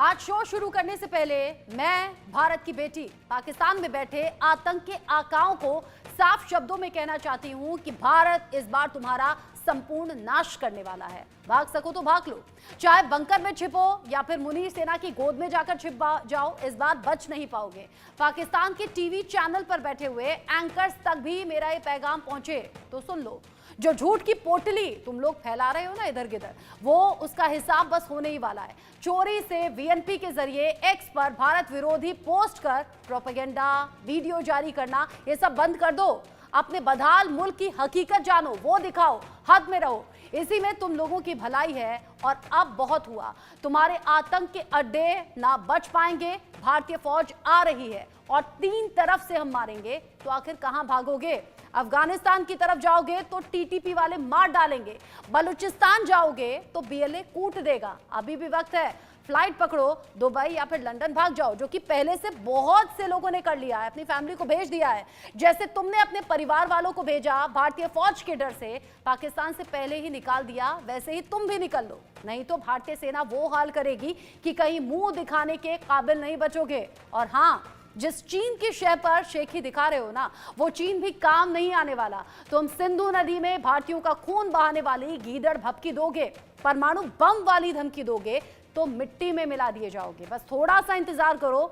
आज शो शुरू करने से पहले मैं भारत की बेटी पाकिस्तान में बैठे आतंक के आकाओं को साफ शब्दों में कहना चाहती हूं कि भारत इस बार तुम्हारा संपूर्ण नाश करने वाला है। भाग सको तो भाग लो, चाहे बंकर में छिपो या फिर मुनीर सेना की गोद में जाकर छिप जाओ, इस बार बच नहीं पाओगे। पाकिस्तान के टीवी चैनल पर बैठे हुए एंकर्स तक भी मेरा ये पैगाम पहुंचे तो सुन लो। जो झूठ की पोटली तुम लोग फैला रहे हो ना इधर गिधर, वो उसका हिसाब बस होने ही वाला है। चोरी से वीएनपी के जरिए एक्स पर भारत विरोधी पोस्ट कर प्रोपेगेंडा वीडियो जारी करना, ये सब बंद कर दो। अपने बदहाल मुल्क की हकीकत जानो, वो दिखाओ, हद में रहो। इसी में तुम लोगों की भलाई है। और अब बहुत हुआ, तुम्हारे आतंक के अड्डे ना बच पाएंगे। भारतीय फौज आ रही है और 3 तरफ से हम मारेंगे, तो आखिर कहां भागोगे? अफगानिस्तान की तरफ जाओगे तो टीटीपी वाले मार डालेंगे, बलूचिस्तान जाओगे तो बीएलए कूट देगा। अभी भी वक्त है, फ्लाइट पकड़ो, दुबई या फिर लंदन भाग जाओ, जो कि पहले से बहुत से लोगों ने कर लिया है, अपनी फैमिली को भेज दिया है। जैसे तुमने अपने परिवार वालों को भेजा भारतीय फौज के डर से, पाकिस्तान से पहले ही निकाल दिया, वैसे ही तुम भी निकल लो, नहीं तो भारतीय सेना वो हाल करेगी कि कहीं मुंह दिखाने के काबिल नहीं बचोगे। और हाँ, जिस चीन की शय पर शेखी दिखा रहे हो ना, वो चीन भी काम नहीं आने वाला। तुम सिंधु नदी में भारतीयों का खून बहाने वाली गीदड़ भपकी दोगे, परमाणु बम वाली धमकी दोगे, तो मिट्टी में मिला दिए जाओगे। बस थोड़ा सा इंतजार करो,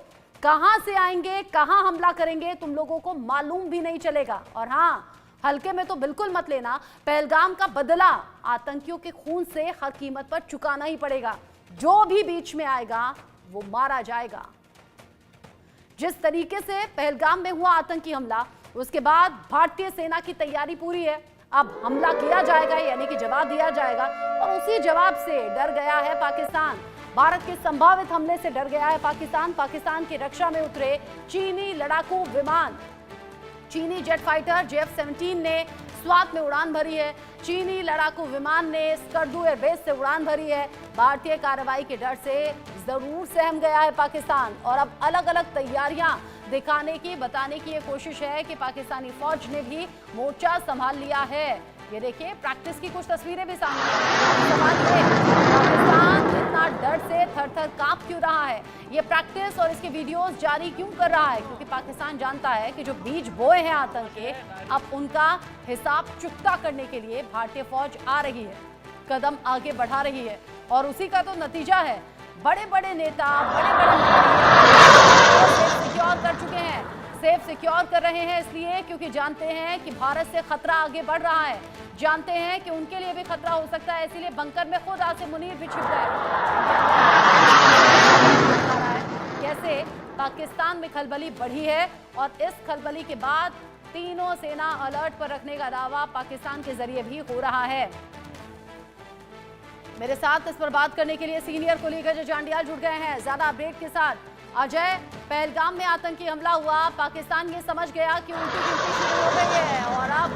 कहां से आएंगे, कहां हमला करेंगे, तुम लोगों को मालूम भी नहीं चलेगा। और हाँ, हल्के में तो बिल्कुल मत लेना, पहलगाम का बदला आतंकियों के खून से हर कीमत पर चुकाना ही पड़ेगा। जो भी बीच में आएगा वो मारा जाएगा। जिस तरीके से पहलगाम में हुआ आतंकी हमला, उसके बाद भारतीय सेना की तैयारी पूरी है। अब हमला किया जाएगा, यानी कि जवाब दिया जाएगा, और उसी जवाब से डर गया है पाकिस्तान। भारत के संभावित हमले से डर गया है पाकिस्तान। पाकिस्तान की रक्षा में उतरे चीनी लड़ाकू विमान, चीनी जेट फाइटर JF-17 ने स्वात में उड़ान भरी है। चीनी लड़ाकू विमान ने स्कर्दू एयरबेस से उड़ान भरी है। भारतीय कार्रवाई के डर से जरूर सहम गया है पाकिस्तान, और अब अलग अलग तैयारियां दिखाने की, बताने की ये कोशिश है कि पाकिस्तानी फौज ने भी मोर्चा संभाल लिया है। ये देखिए, प्रैक्टिस की कुछ तस्वीरें भी सामने आई। पाकिस्तान इतना डर से थर-थर कांप क्यों रहा है? ये प्रैक्टिस और इसके वीडियोस जारी क्यों कर रहा है? क्योंकि पाकिस्तान जानता है कि जो बीज बोए हैं आतंक के, अब उनका हिसाब चुकता करने के लिए भारतीय फौज आ रही है, कदम आगे बढ़ा रही है, और उसी का तो नतीजा है। बड़े बड़े नेता, बड़े सिक्योर कर चुके हैं, सेफ सिक्योर कर रहे हैं, इसलिए क्योंकि जानते हैं कि भारत से खतरा आगे बढ़ रहा है, जानते हैं कि उनके लिए भी खतरा हो सकता है, इसीलिए बंकर में खुद आसिम मुनीर भी छिप गए। कैसे पाकिस्तान में खलबली बढ़ी है, और इस खलबली के बाद तीनों सेना अलर्ट पर रखने का दावा पाकिस्तान के जरिए भी हो रहा है। मेरे साथ इस पर बात करने के लिए सीनियर कुलीग अजय जांडियाल जुड़ गए हैं ज्यादा अपडेट के साथ। अजय, पहलगाम में आतंकी हमला हुआ, पाकिस्तान ये समझ गया कि उनकी गिनती शुरू हो गई है, और अब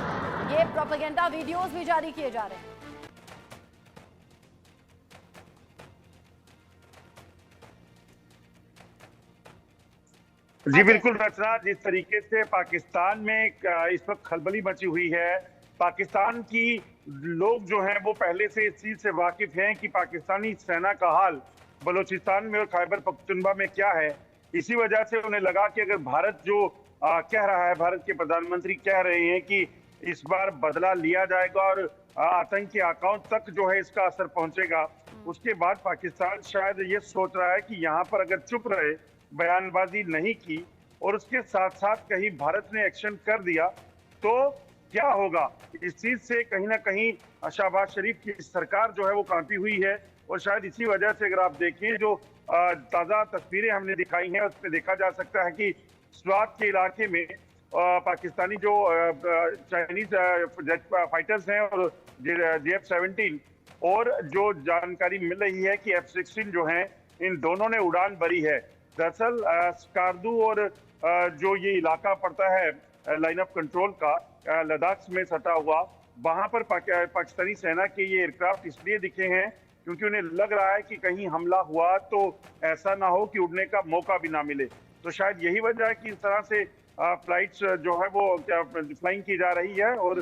ये प्रोपेगेंडा वीडियोस भी जारी किए जा रहे हैं। जी बिल्कुल रचना, जिस तरीके से पाकिस्तान में इस वक्त खलबली मची हुई है, पाकिस्तान की लोग जो हैं वो पहले से इस चीज से वाकिफ हैं कि पाकिस्तानी सेना का हाल बलूचिस्तान में और खैबर पख्तूनख्वा में क्या है। इसी वजह से उन्हें लगा कि अगर भारत जो कह रहा है, भारत के प्रधानमंत्री कह रहे हैं कि इस बार बदला लिया जाएगा और आतंकी आकाओं तक जो है इसका असर पहुंचेगा, उसके बाद पाकिस्तान शायद ये सोच रहा है कि यहाँ पर अगर चुप रहे, बयानबाजी नहीं की, और उसके साथ साथ कहीं भारत ने एक्शन कर दिया तो क्या होगा। इस चीज से कहीं ना कहीं शहबाज शरीफ की सरकार जो है वो कांपी हुई है, और शायद इसी वजह से अगर आप देखें जो ताज़ा तस्वीरें हमने दिखाई हैं, उसमें देखा जा सकता है कि स्वात के इलाके में पाकिस्तानी जो चाइनीज जेट फाइटर्स हैं और JF-17, और जो जानकारी मिल रही है कि F-16 जो हैं, इन दोनों ने उड़ान भरी है। दरअसल स्कार्दू और जो ये इलाका पड़ता है लाइन ऑफ कंट्रोल का, लद्दाख में सटा हुआ, वहां पर पाकिस्तानी सेना के ये एयरक्राफ्ट इसलिए दिखे हैं क्योंकि उन्हें लग रहा है कि कहीं हमला हुआ तो ऐसा ना हो कि उड़ने का मौका भी ना मिले। तो शायद यही वजह है कि इस तरह से फ्लाइट्स जो है वो फ्लाइंग की जा रही है, और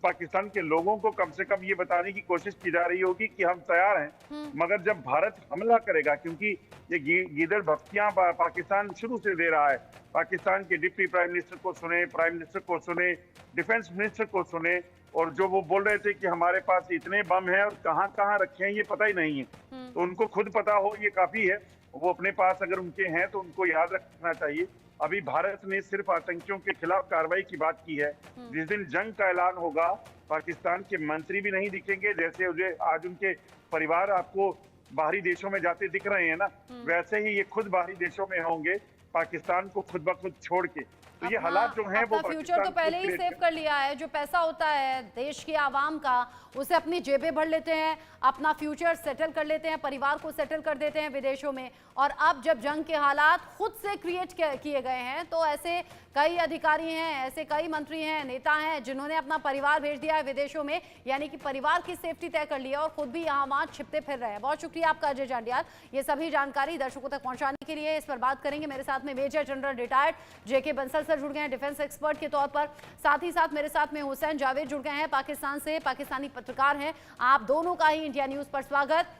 पाकिस्तान के लोगों को कम से कम ये बताने की कोशिश की जा रही होगी कि हम तैयार हैं। मगर जब भारत हमला करेगा, क्योंकि ये गीदड़ भपकियां पाकिस्तान शुरू से दे रहा है, पाकिस्तान के डिप्टी प्राइम मिनिस्टर को सुने, प्राइम मिनिस्टर को सुने, डिफेंस मिनिस्टर को सुने, और जो वो बोल रहे थे कि हमारे पास इतने बम हैं और कहाँ कहाँ रखे हैं ये पता ही नहीं है। तो उनको खुद पता हो ये काफी है। वो अपने पास अगर उनके हैं तो उनको याद रखना चाहिए। अभी भारत ने सिर्फ आतंकियों के खिलाफ कार्रवाई की बात की है। जिस दिन जंग का ऐलान होगा, पाकिस्तान के मंत्री भी नहीं दिखेंगे, जैसे आज उनके परिवार आपको बाहरी देशों में जाते दिख रहे हैं ना, वैसे ही ये खुद बाहरी देशों में होंगे, पाकिस्तान को खुद ब खुद छोड़ के। तो ये हालात जो हैं वो फ्यूचर तो पहले ही सेव कर लिया है। जो पैसा होता है देश की आवाम का, उसे अपनी जेबें भर लेते हैं, अपना फ्यूचर सेटल कर लेते हैं, परिवार को सेटल कर देते हैं विदेशों में। और अब जब जंग के हालात खुद से क्रिएट किए गए हैं, तो ऐसे कई अधिकारी हैं, ऐसे कई मंत्री हैं, नेता हैं जिन्होंने अपना परिवार भेज दिया है विदेशों में, यानी कि परिवार की सेफ्टी तय कर लिया और खुद भी यहाँ वहाँ छिपते फिर रहे हैं। बहुत शुक्रिया आपका अजय जांडियाल, ये सभी जानकारी दर्शकों तक पहुंचाने के लिए। इस पर बात करेंगे। मेरे साथ में मेजर जनरल रिटायर्ड जेके बंसल सर जुड़ गए हैं डिफेंस एक्सपर्ट के तौर पर। साथ ही साथ मेरे साथ में हुसैन जावेद जुड़ गए हैं पाकिस्तान से, पाकिस्तानी पत्रकार हैं। आप दोनों का ही इंडिया न्यूज पर स्वागत।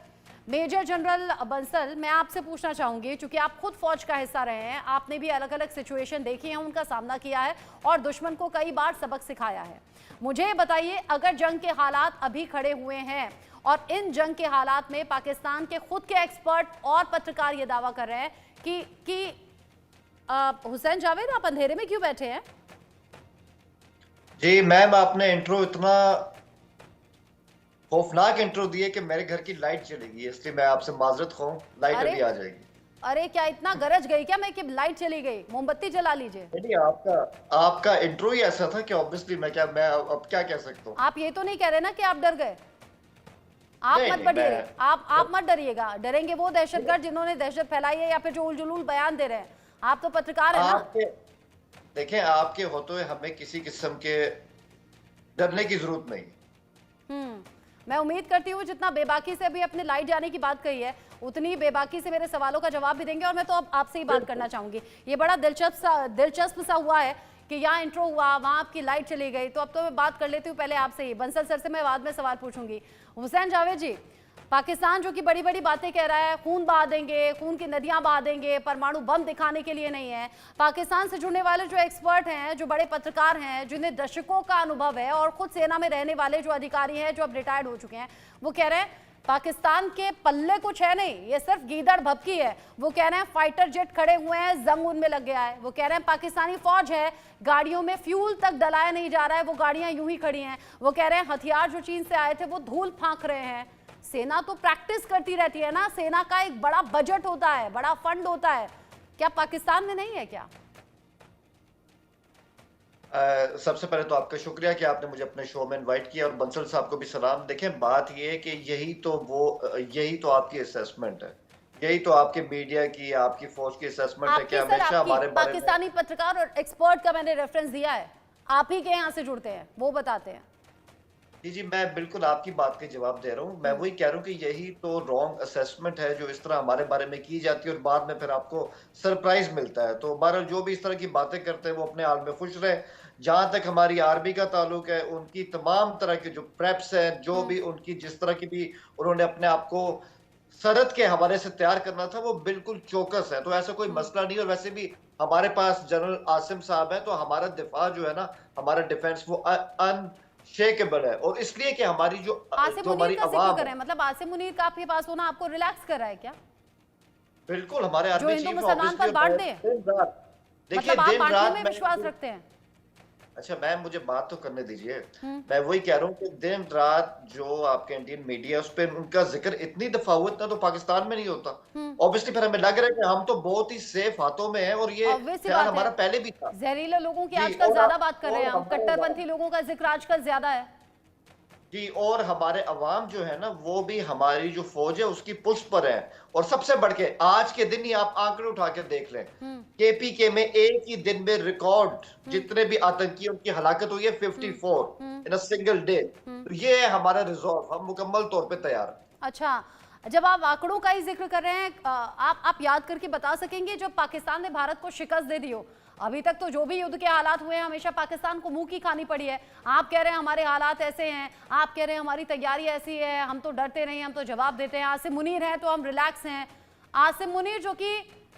मेजर जनरल बंसल, मैं आपसे पूछना चाहूंगी, क्योंकि आप खुद फौज का हिस्सा रहे हैं, आपने भी अलग अलग सिचुएशन देखी है, उनका सामना किया है और दुश्मन को कई बार सबक सिखाया है। मुझे बताइए, अगर जंग के हालात अभी खड़े हुए हैं और इन जंग के हालात में पाकिस्तान के खुद के एक्सपर्ट और पत्रकार ये दावा कर रहे हैं कि हुसैन जावेद, आप अंधेरे में क्यों बैठे हैं? जी मैम, आपने इंट्रो इतना खौफनाक इंट्रो दिए कि मेरे घर की लाइट चलेगी, इसलिए मैं आपसे माजरत खाऊं, लाइट अभी आ जाएगी। अरे क्या इतना गरज गई क्या मैं कि लाइट चली गई? मोमबत्ती जला लीजिए। नहीं, आपका इंट्रो ही ऐसा था कि ऑब्वियसली मैं अब क्या कह सकता हूँ। आप ये तो नहीं कह रहे ना कि आप डर गए? आप मत डरिए, आप मत डरिएगा। डरेंगे वो दहशतगर्द जिन्होंने दहशत फैलाई है या फिर जो उलझुल बयान दे रहे हैं। आप तो पत्रकार है ना। देखें, आपके होते हुए हमें किसी किस्म के डरने की जरूरत नहीं। मैं उम्मीद करती हूँ जितना बेबाकी से अभी अपने लाइट जाने की बात कही है, उतनी बेबाकी से मेरे सवालों का जवाब भी देंगे। और मैं तो अब आपसे ही बात करना चाहूंगी। ये बड़ा दिलचस्प सा हुआ है कि यहाँ इंट्रो हुआ, वहां आपकी लाइट चली गई। तो अब तो मैं बात कर लेती हूँ पहले आपसे ही। बंसल सर से मैं बाद में सवाल पूछूंगी। हुसैन जावेद जी, पाकिस्तान जो कि बड़ी बड़ी बातें कह रहा है, खून बहा देंगे, खून की नदियां बहा देंगे, परमाणु बम दिखाने के लिए नहीं है। पाकिस्तान से जुड़ने वाले जो एक्सपर्ट हैं, जो बड़े पत्रकार हैं, जिन्हें दशकों का अनुभव है, और खुद सेना में रहने वाले जो अधिकारी हैं जो अब रिटायर्ड हो चुके हैं, वो कह रहे हैं पाकिस्तान के पल्ले कुछ है नहीं, ये सिर्फ गीदड़ भपकी है। वो कह रहे हैं फाइटर जेट खड़े हुए हैं, जंग उनमें लग गया है। वो कह रहे हैं पाकिस्तानी फौज है, गाड़ियों में फ्यूल तक डलाया नहीं जा रहा है, वो गाड़ियां यूं ही खड़ी हैं। वो कह रहे हैं हथियार जो चीन से आए थे वो धूल फांक रहे हैं। सेना तो प्रैक्टिस करती रहती है ना, सेना का एक बड़ा बजट होता है, बड़ा फंड होता है। क्या पाकिस्तान में नहीं है क्या? सबसे पहले तो आपका शुक्रिया कि आपने मुझे अपने शो में इनवाइट किया, और बंसल साहब को भी सलाम। देखें, बात ये है कि यही तो आपकी असेसमेंट है, यही तो आपके मीडिया की, आपकी फौज की असेसमेंट है कि हमेशा हमारे पाकिस्तानी पत्रकार और एक्सपर्ट का मैंने रेफरेंस दिया है, आप ही के यहाँ से जुड़ते हैं, वो बताते हैं। जी, मैं बिल्कुल आपकी बात के जवाब दे रहा हूँ। मैं वही कह रहा हूँ कि यही तो रॉन्ग असेसमेंट है जो इस तरह हमारे बारे में की जाती है और बाद में फिर आपको सरप्राइज मिलता है। तो बहरहाल जो भी इस तरह की बातें करते हैं वो अपने हाल में खुश रहे। जहां तक हमारी आर्मी का ताल्लुक है, उनकी तमाम तरह के जो प्रेप्स हैं, जो भी उनकी जिस तरह की भी उन्होंने अपने आप को सरहद के हवाले से तैयार करना था, वो बिल्कुल चौकस है। तो ऐसा कोई मसला नहीं। और वैसे भी हमारे पास जनरल आसिम साहब है, तो हमारा दिफा जो है ना, हमारा डिफेंस वो अनशेकेबल है। और इसलिए कि हमारी जो हमारी आवाम है, मतलब आसिम मुनीर का आपके पास होना आपको रिलैक्स कर रहा है क्या? बिल्कुल, हमारे आर्मी चीफ मुसलमान पर बांट दे। देखिए, दिन रात में विश्वास रखते हैं। अच्छा मैम, मुझे बात तो करने दीजिए। मैं वही कह रहा हूँ कि दिन रात जो आपके इंडियन मीडिया उस पर उनका जिक्र इतनी दफा हुआ, इतना तो पाकिस्तान में नहीं होता। ऑब्वियसली फिर हमें लग रहा है कि हम तो बहुत ही सेफ हाथों में हैं, और ये ख्याल हमारा पहले भी था। जहरीले लोगों की आजकल ज्यादा बात कर रहे हैं हम, कट्टरपंथी लोगों का जिक्र आजकल ज्यादा है जी। और हमारे अवाम जो है ना, वो भी हमारी जो फौज है उसकी पुष्ट पर है। और सबसे बढ़ के आज के दिन ही आप आंकड़े उठा के देख लें, केपीके में एक ही दिन में रिकॉर्ड जितने भी आतंकियों की हलाकत हुई है 54 इन अ सिंगल डे। तो ये है हमारा रिजॉल्व, हम मुकम्मल तौर पे तैयार। अच्छा, जब आप आंकड़ों का ही जिक्र कर रहे हैं, आप याद करके बता सकेंगे जब पाकिस्तान ने भारत को शिकस्त दे दी हो? अभी तक तो जो भी युद्ध के हालात हुए हैं हमेशा पाकिस्तान को मुंह की खानी पड़ी है। आप कह रहे हैं हमारे हालात ऐसे हैं, आप कह रहे हैं हमारी तैयारी ऐसी है, हम तो डरते नहीं, हम तो जवाब देते हैं। आसिम मुनीर हैं तो हम रिलैक्स हैं। आसिम मुनीर जो कि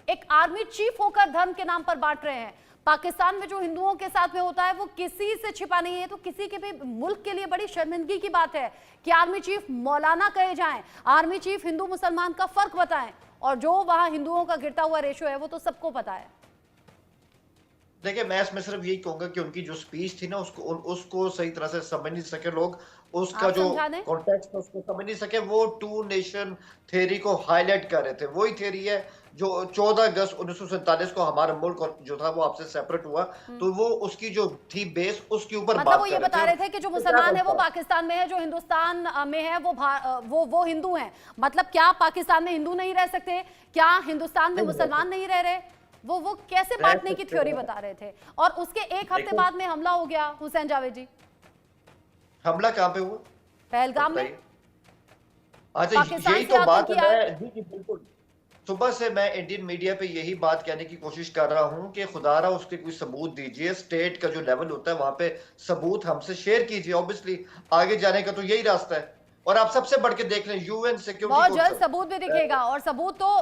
एक आर्मी चीफ होकर धर्म के नाम पर बांट रहे हैं, पाकिस्तान में जो हिंदुओं के साथ में होता है वो किसी से छिपा नहीं है। तो किसी के भी मुल्क के लिए बड़ी शर्मिंदगी की बात है कि आर्मी चीफ मौलाना कहे जाएं, आर्मी चीफ हिंदू मुसलमान का फर्क बताएं, और जो वहां हिंदुओं का गिरता हुआ रेशो है वो तो सबको पता है। देखिए, मैं इसमें सिर्फ यही कहूंगा कि उनकी जो स्पीच थी ना, उसको सही तरह से समझ नहीं सके लोग। उसका आप जो समझा दें। कॉन्टेक्स्ट था उसको समझ नहीं सके। वो टू नेशन थ्योरी को हाईलाइट कर रहे थे। वही थ्योरी है जो 14 अगस्त 1947 को हमारा मुल्क जो था वो आपसे सेपरेट हुआ, तो वो उसकी जो थी बेस, उसके ऊपर मतलब बात वो ये कर रहे बता रहे थे कि जो मुसलमान है वो पाकिस्तान में है, जो हिंदुस्तान में है वो हिंदू हैं। मतलब क्या पाकिस्तान में हिंदू नहीं रह सकते? क्या हिंदुस्तान में मुसलमान नहीं रह रहे? वो कैसे बांटने की थ्योरी बता रहे थे? और उसके एक हफ्ते बाद में हमला हो गया। हुसैन जावेद जी, हमला कहाँ पे हुआ? पहलगाम में। अच्छा, पाकिस्तान यही से तो बात आतंकी है। जी जी बिल्कुल। सुबह से मैं इंडियन मीडिया पे यही बात कहने की कोशिश कर रहा हूं कि खुदारा उसके कोई सबूत दीजिए। स्टेट का जो लेवल होता है वहां पे सबूत हमसे शेयर कीजिए। ऑब्वियसली आगे जाने का तो यही रास्ता है। और आप सबसे बढ़ के देख लें, यूएन सिक्योरिटी बहुत जल्द सबूत भी दिखेगा। और सबूत तो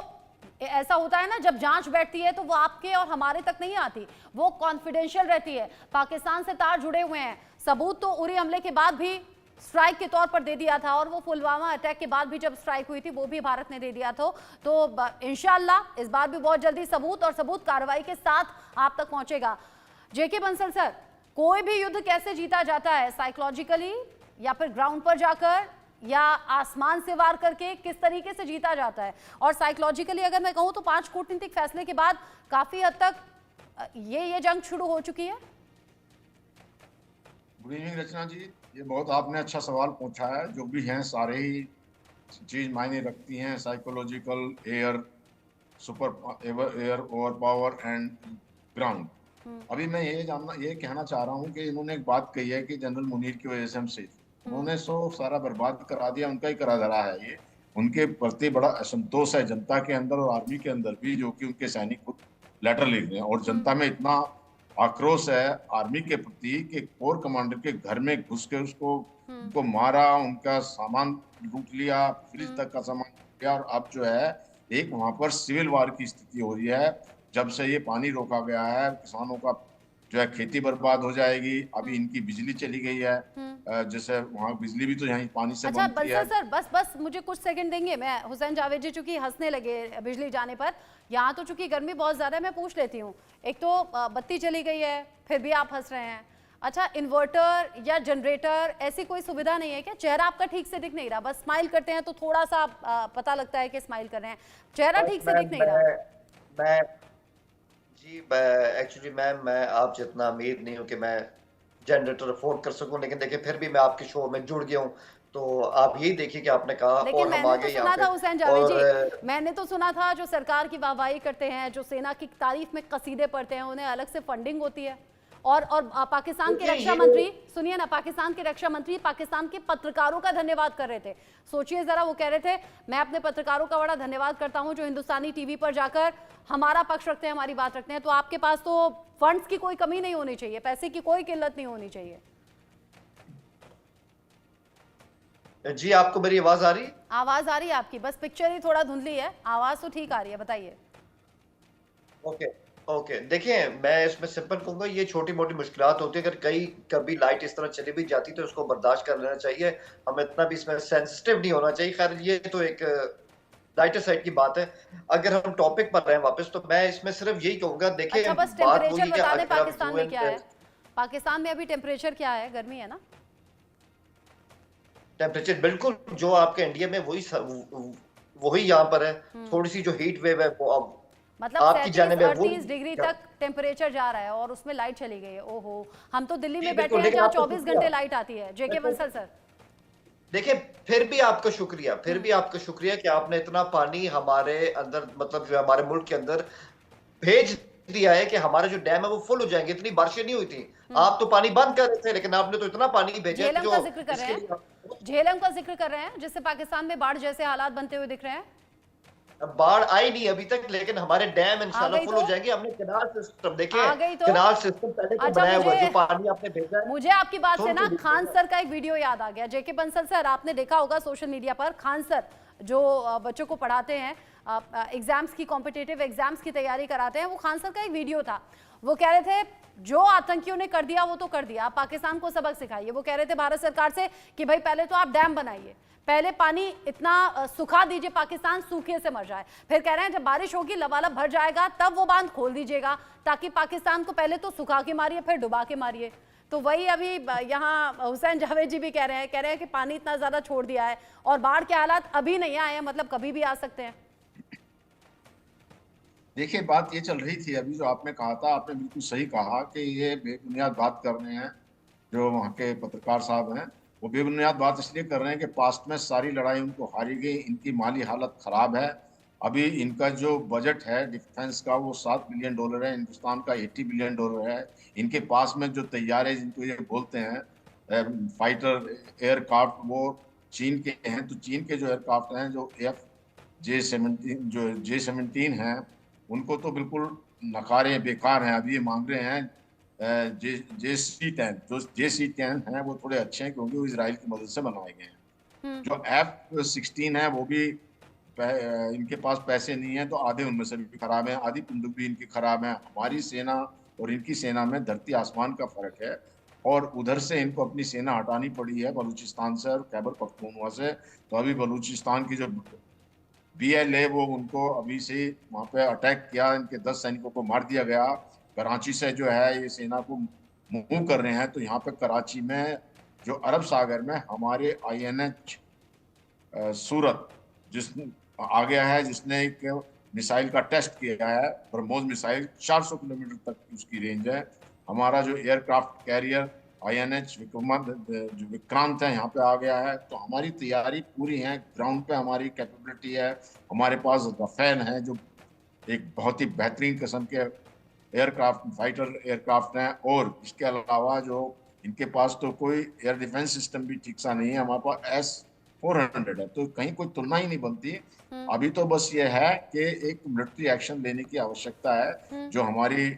ऐसा होता है ना, जब जांच बैठती है तो वो आपके और हमारे तक नहीं आती, वो कॉन्फिडेंशियल रहती है। पाकिस्तान से तार जुड़े हुए हैं। सबूत तो उरी हमले के बाद भी स्ट्राइक के तौर पर दे दिया था, और वो पुलवामा अटैक के बाद भी जब स्ट्राइक हुई थी वो भी भारत ने दे दिया था। तो इंशाल्लाह इस बार भी बहुत जल्दी सबूत और सबूत कार्रवाई के साथ आप तक पहुंचेगा। जेके बंसल सर, कोई भी युद्ध कैसे जीता जाता है? साइकोलॉजिकली, या फिर ग्राउंड पर जाकर, या आसमान से वार करके? किस तरीके से जीता जाता है? और साइकोलॉजिकली अगर मैं कहूं तो 5 कूटनीतिक फैसले के बाद काफी हद तक ये जंग शुरू हो चुकी है। गुड इवनिंग रचना जी, ये बहुत आपने अच्छा सवाल पूछा है। जो भी हैं सारे ही चीज मायने रखती हैं। Psychological, air, air over power and ground. अभी मैं ये कहना चाह रहा हूँ कि इन्होंने एक बात कही है कि जनरल मुनीर की वजह से हम सेफ, उन्होंने सारा बर्बाद करा दिया। उनका ही करा धरा है ये। उनके प्रति बड़ा असंतोष है जनता के अंदर और आर्मी के अंदर भी, जो कि उनके सैनिक खुद लेटर लिख रहे हैं। और जनता में इतना आक्रोश है आर्मी के प्रति कि कोर कमांडर के घर में घुस के उनको मारा, उनका सामान लूट लिया, फ्रिज तक का सामान लूट लिया। और अब जो है एक वहां पर सिविल वार की स्थिति हो रही है। जब से ये पानी रोका गया है, किसानों का जो है खेती बर्बाद हो जाएगी। अभी इनकी बिजली चली गई है, जैसे वहाँ बिजली भी तो यहाँ पानी से अच्छा बनती है। सर, बस मुझे कुछ सेकंड देंगे? मैं हुसैन जावेद जी चूंकि हंसने लगे बिजली जाने पर, यहाँ तो चूंकि गर्मी बहुत ज्यादा है, मैं पूछ लेती हूँ। एक तो बत्ती चली गई है, फिर भी आप हंस रहे हैं। अच्छा, इन्वर्टर या जनरेटर ऐसी कोई सुविधा नहीं है क्या? चेहरा आपका ठीक से दिख नहीं रहा, बस स्माइल करते हैं तो थोड़ा सा पता लगता है कि स्माइल कर रहे हैं, चेहरा ठीक से दिख नहीं रहा। एक्चुअली मैम, मैं आप जितना अमीर नहीं हूँ कि मैं जनरेटर अफोर्ड कर सकूं, लेकिन देखिए फिर भी मैं आपके शो में जुड़ गया हूँ। तो आप यही देखिए कि आपने कहा। लेकिन और हम आगे मैंने तो सुना था हुसैन जावेद जी, मैंने तो सुना था जो सरकार की वाहवाही करते हैं, जो सेना की तारीफ में कसीदे पढ़ते हैं, उन्हें अलग से फंडिंग होती है। और पाकिस्तान के रक्षा मंत्री, सुनिए ना, पाकिस्तान के रक्षा मंत्री पाकिस्तान के पत्रकारों का धन्यवाद कर रहे थे। सोचिए जरा, वो कह रहे थे मैं अपने पत्रकारों का बड़ा धन्यवाद करता हूं जो हिंदुस्तानी टीवी पर जाकर हमारा पक्ष रखते हैं, हमारी बात रखते हैं। तो आपके पास तो फंड्स की कोई कमी नहीं होनी चाहिए, पैसे की कोई किल्लत नहीं होनी चाहिए। जी, आपको मेरी आवाज आ रही? आवाज आ रही है आपकी, बस पिक्चर ही थोड़ा धुंधली है, आवाज तो ठीक आ रही है, बताइए। ओके, देखिए मैं इसमें सिंपल कहूंगा, ये छोटी मोटी मुश्किलात होती है। अगर कभी लाइट इस तरह चली भी जाती तो इसको बर्दाश्त कर लेना चाहिए। हमें इतना भी इसमें सेंसिटिव नहीं होना चाहिए। खैर, ये तो एक लाइटर साइड की बात है। अगर हम टॉपिक पर रहें वापस, तो मैं इसमें सिर्फ यही कहूंगा, देखिए अच्छा, बस टेम्परेचर बता दें पाकिस्तान में क्या है? पाकिस्तान में अभी टेम्परेचर क्या है? गर्मी है ना? टेम्परेचर बिल्कुल जो आपके इंडिया में वही यहाँ पर है। थोड़ी सी जो हीट वेव है वो अब मतलब आपकी जाने में 38 डिग्री तक टेम्परेचर जा रहा है और उसमें लाइट चली गई है। ओहो, हम तो दिल्ली में बैठे हैं जहाँ 24 घंटे लाइट आती है। जेके बंसल सर, देखिए फिर भी आपका शुक्रिया कि आपने इतना पानी हमारे अंदर, मतलब जो हमारे मुल्क के अंदर भेज दिया है कि हमारे जो डैम है वो फुल हो जाएंगे, इतनी बारिशें नहीं हुई थी। आप तो पानी बंद कर रहे थे, लेकिन आपने तो इतना पानी भेजा है कि झेलम जो का जिक्र कर रहे इसके लिए हैं, झेलम का जिक्र कर रहे हैं, जिससे पाकिस्तान में बाढ़ जैसे हालात बनते हुए दिख रहे हैं। अब बाढ़ आई नहीं अभी तक, लेकिन हमारे डैम आ इंशाल्लाह गई फुल तो? हो जाएंगे। हमने कैनाल सिस्टम देखिए, आ गई तो? कैनाल सिस्टम पहले तो अच्छा, बनाया हुआ है, जो मुझे पानी आपने भेजा है। मुझे आपकी बात से ना खान सर का एक वीडियो याद आ गया। जेके बंसल सर, आपने देखा होगा सोशल मीडिया पर, खान सर जो बच्चों को पढ़ाते हैं, एग्जाम्स की, कॉम्पिटिटिव एग्जाम्स की तैयारी कराते हैं, वो खान सर का एक वीडियो था। वो कह रहे थे जो आतंकियों ने कर दिया वो तो कर दिया, आप पाकिस्तान को सबक सिखाइए। वो कह रहे थे भारत सरकार से कि भाई पहले तो आप डैम बनाइए, पहले पानी इतना सुखा दीजिए पाकिस्तान सूखे से मर जाए, फिर कह रहे हैं जब बारिश होगी लबालब भर जाएगा तब वो बांध खोल दीजिएगा, ताकि पाकिस्तान को पहले तो सुखा के मारिए फिर डुबा के मारिए। तो वही अभी यहाँ हुसैन जावेद जी भी कह रहे हैं कि पानी इतना ज्यादा छोड़ दिया है और बाढ़ के हालात अभी नहीं आए हैं, मतलब कभी भी आ सकते हैं। देखिए, बात ये चल रही थी अभी जो आपने कहा था, आपने बिल्कुल सही कहा कि ये बेबुनियाद बात कर रहे हैं जो वहाँ के पत्रकार साहब हैं। वो बेबुनियाद बात इसलिए कर रहे हैं कि पास्ट में सारी लड़ाई उनको हारी गई, इनकी माली हालत खराब है। अभी इनका जो बजट है डिफेंस का वो $7 बिलियन है, हिंदुस्तान का $80 बिलियन है। इनके पास में जो तैयारे जिनको ये बोलते हैं फाइटर एयरक्राफ्ट, वो चीन के हैं। तो चीन के जो एयरक्राफ्ट हैं, जो J-17 हैं, उनको तो बिल्कुल नकारे बेकार हैं। अभी ये मांग रहे हैं JC-10, जो JC-10 हैं वो थोड़े अच्छे हैं क्योंकि वो इजराइल की मदद से बनाए गए हैं। जो F-16 है वो भी इनके पास पैसे नहीं है, तो आधे उनमें से भी खराब है, आधी बंदूक भी इनकी खराब है। हमारी सेना और इनकी सेना में धरती आसमान का फर्क है, और उधर से इनको अपनी सेना हटानी पड़ी है बलूचिस्तान से और खैबर पख्तूनख्वा से। तो अभी बलूचिस्तान की जो BLA वो उनको अभी से वहाँ पे अटैक किया, इनके 10 सैनिकों को मार दिया गया। कराची से जो है ये सेना को मूव कर रहे हैं। तो यहाँ पे कराची में जो अरब सागर में हमारे INH सूरत जिस आ गया है, जिसने एक मिसाइल का टेस्ट किया है, ब्रह्मोस मिसाइल, 400 किलोमीटर तक उसकी रेंज है। हमारा जो एयरक्राफ्ट कैरियर INH जो विक्रांत है यहाँ पे आ गया है। तो हमारी तैयारी पूरी है, ग्राउंड पे हमारी कैपेबिलिटी है। हमारे पास रफेल है जो एक बहुत ही बेहतरीन किस्म के एयरक्राफ्ट, फाइटर एयरक्राफ्ट हैं। और इसके अलावा जो इनके पास तो कोई एयर डिफेंस सिस्टम भी ठीक सा नहीं है। हमारे पास S-400 है, तो कहीं कोई तुलना ही नहीं बनती। अभी तो बस ये है कि एक मिलिट्री एक्शन लेने की आवश्यकता है, जो हमारी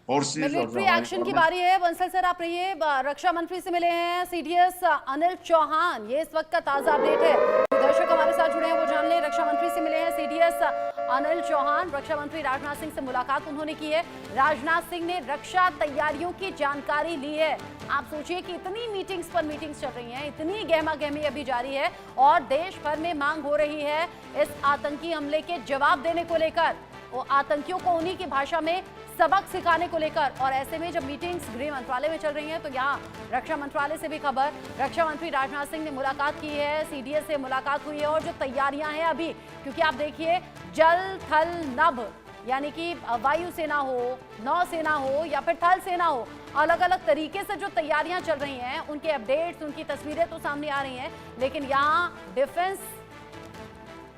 फोर्सेस और मिलिट्री एक्शन की बारी है। बंसल सर आप रहिए, रक्षा मंत्री से मिले हैं CDS अनिल चौहान, ये इस वक्त का ताजा अपडेट है। दर्शक हमारे साथ जुड़े हैं वो जान लें। रक्षा मंत्री से मिले हैं CDS अनिल चौहान, रक्षा मंत्री राजनाथ सिंह से मुलाकात उन्होंने की है। राजनाथ सिंह ने रक्षा तैयारियों की जानकारी ली है। आप सोचिए कि इतनी मीटिंग्स पर मीटिंग्स चल रही हैं, इतनी गहमा गहमी अभी जारी है और देश भर में मांग हो रही है इस आतंकी हमले के जवाब देने को लेकर, वो आतंकियों को उन्हीं की भाषा में सबक सिखाने को लेकर। और ऐसे में जब मीटिंग्स गृह मंत्रालय में चल रही हैं, तो यहाँ रक्षा मंत्रालय से भी खबर, रक्षा मंत्री राजनाथ सिंह ने मुलाकात की है, CDS से मुलाकात हुई है। और जो तैयारियां हैं अभी, क्योंकि आप देखिए जल थल नभ, यानी कि वायुसेना हो, नौसेना हो या फिर थल सेना हो, अलग अलग तरीके से जो तैयारियां चल रही हैं, उनके अपडेट्स, उनकी तस्वीरें तो सामने आ रही हैं। लेकिन यहाँ डिफेंस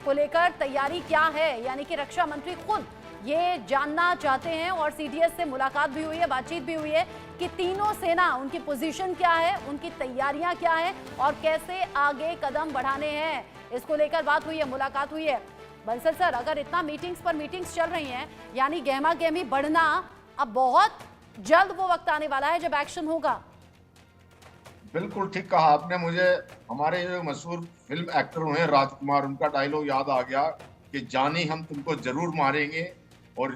को लेकर तैयारी क्या है, यानी कि रक्षा मंत्री खुद ये जानना चाहते हैं। और CDS से मुलाकात भी हुई है, बातचीत भी हुई है कि तीनों सेना, उनकी पोजीशन क्या है, उनकी तैयारियां क्या है और कैसे आगे कदम बढ़ाने हैं, इसको लेकर बात हुई है, मुलाकात हुई है। बंसल सर, अगर इतना मीटिंग्स पर मीटिंग्स चल रही हैं, यानी गहमा गहमी बढ़ना, अब बहुत जल्द वो वक्त आने वाला है जब एक्शन होगा। बिल्कुल ठीक कहा आपने। मुझे हमारे जो मशहूर फिल्म एक्टर हुए राजकुमार, उनका डायलॉग याद आ गया कि जानी हम तुमको जरूर मारेंगे, और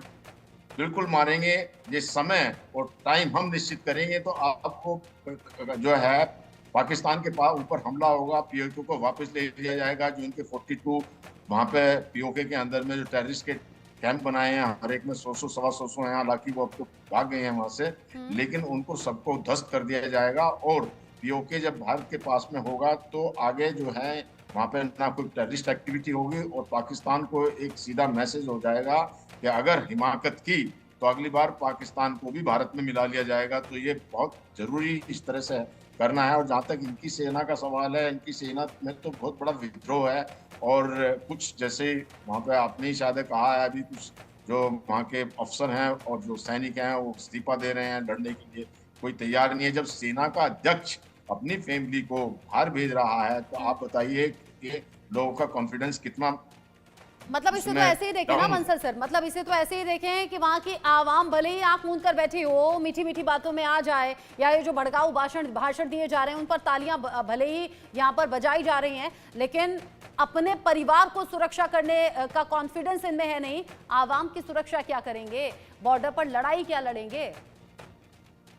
बिल्कुल मारेंगे। ये समय और टाइम हम निश्चित करेंगे तो आपको जो है पाकिस्तान के पास ऊपर हमला होगा, POK को वापस ले लिया जाएगा। जो इनके 42 वहाँ पे POK के अंदर में जो टेररिस्ट के कैंप बनाए हैं, हर एक में 100 सवा 100 हैं। हालांकि वो अब तो भाग गए हैं वहाँ से, लेकिन उनको सबको ध्वस्त कर दिया जाएगा। और POK जब भारत के पास में होगा तो आगे जो है वहाँ पे ना कोई टेररिस्ट एक्टिविटी होगी, और पाकिस्तान को एक सीधा मैसेज हो जाएगा कि अगर हिमाकत की तो अगली बार पाकिस्तान को भी भारत में मिला लिया जाएगा। तो ये बहुत जरूरी इस तरह से करना है। और जहाँ तक इनकी सेना का सवाल है, इनकी सेना में तो बहुत बड़ा विद्रोह है, और कुछ जैसे वहाँ पे आपने ही शायद कहा है, अभी कुछ जो वहाँ के अफसर हैं और जो सैनिक हैं वो इस्तीफा दे रहे हैं, लड़ने के लिए कोई तैयार नहीं है। जब सेना का अध्यक्ष अपनी फैमिली को बाहर भेज रहा है तो आप बताइए कि लोगों का कॉन्फिडेंस कितना मतलब इसे तो उसमें ऐसे ही देखें ना डाउन। बंसल सर, मतलब इसे तो ऐसे ही देखें कि वहां की आवाम भले ही आंख मूंद कर बैठी हो, मीठी मीठी बातों में आ जाए, या ये जो भड़काऊ भाषण दिए जा रहे हैं उन पर तालियां भले ही यहाँ पर बजाई जा रही हैं, लेकिन अपने परिवार को सुरक्षा करने का कॉन्फिडेंस इनमें है नहीं। आवाम की सुरक्षा क्या करेंगे, बॉर्डर पर लड़ाई क्या लड़ेंगे?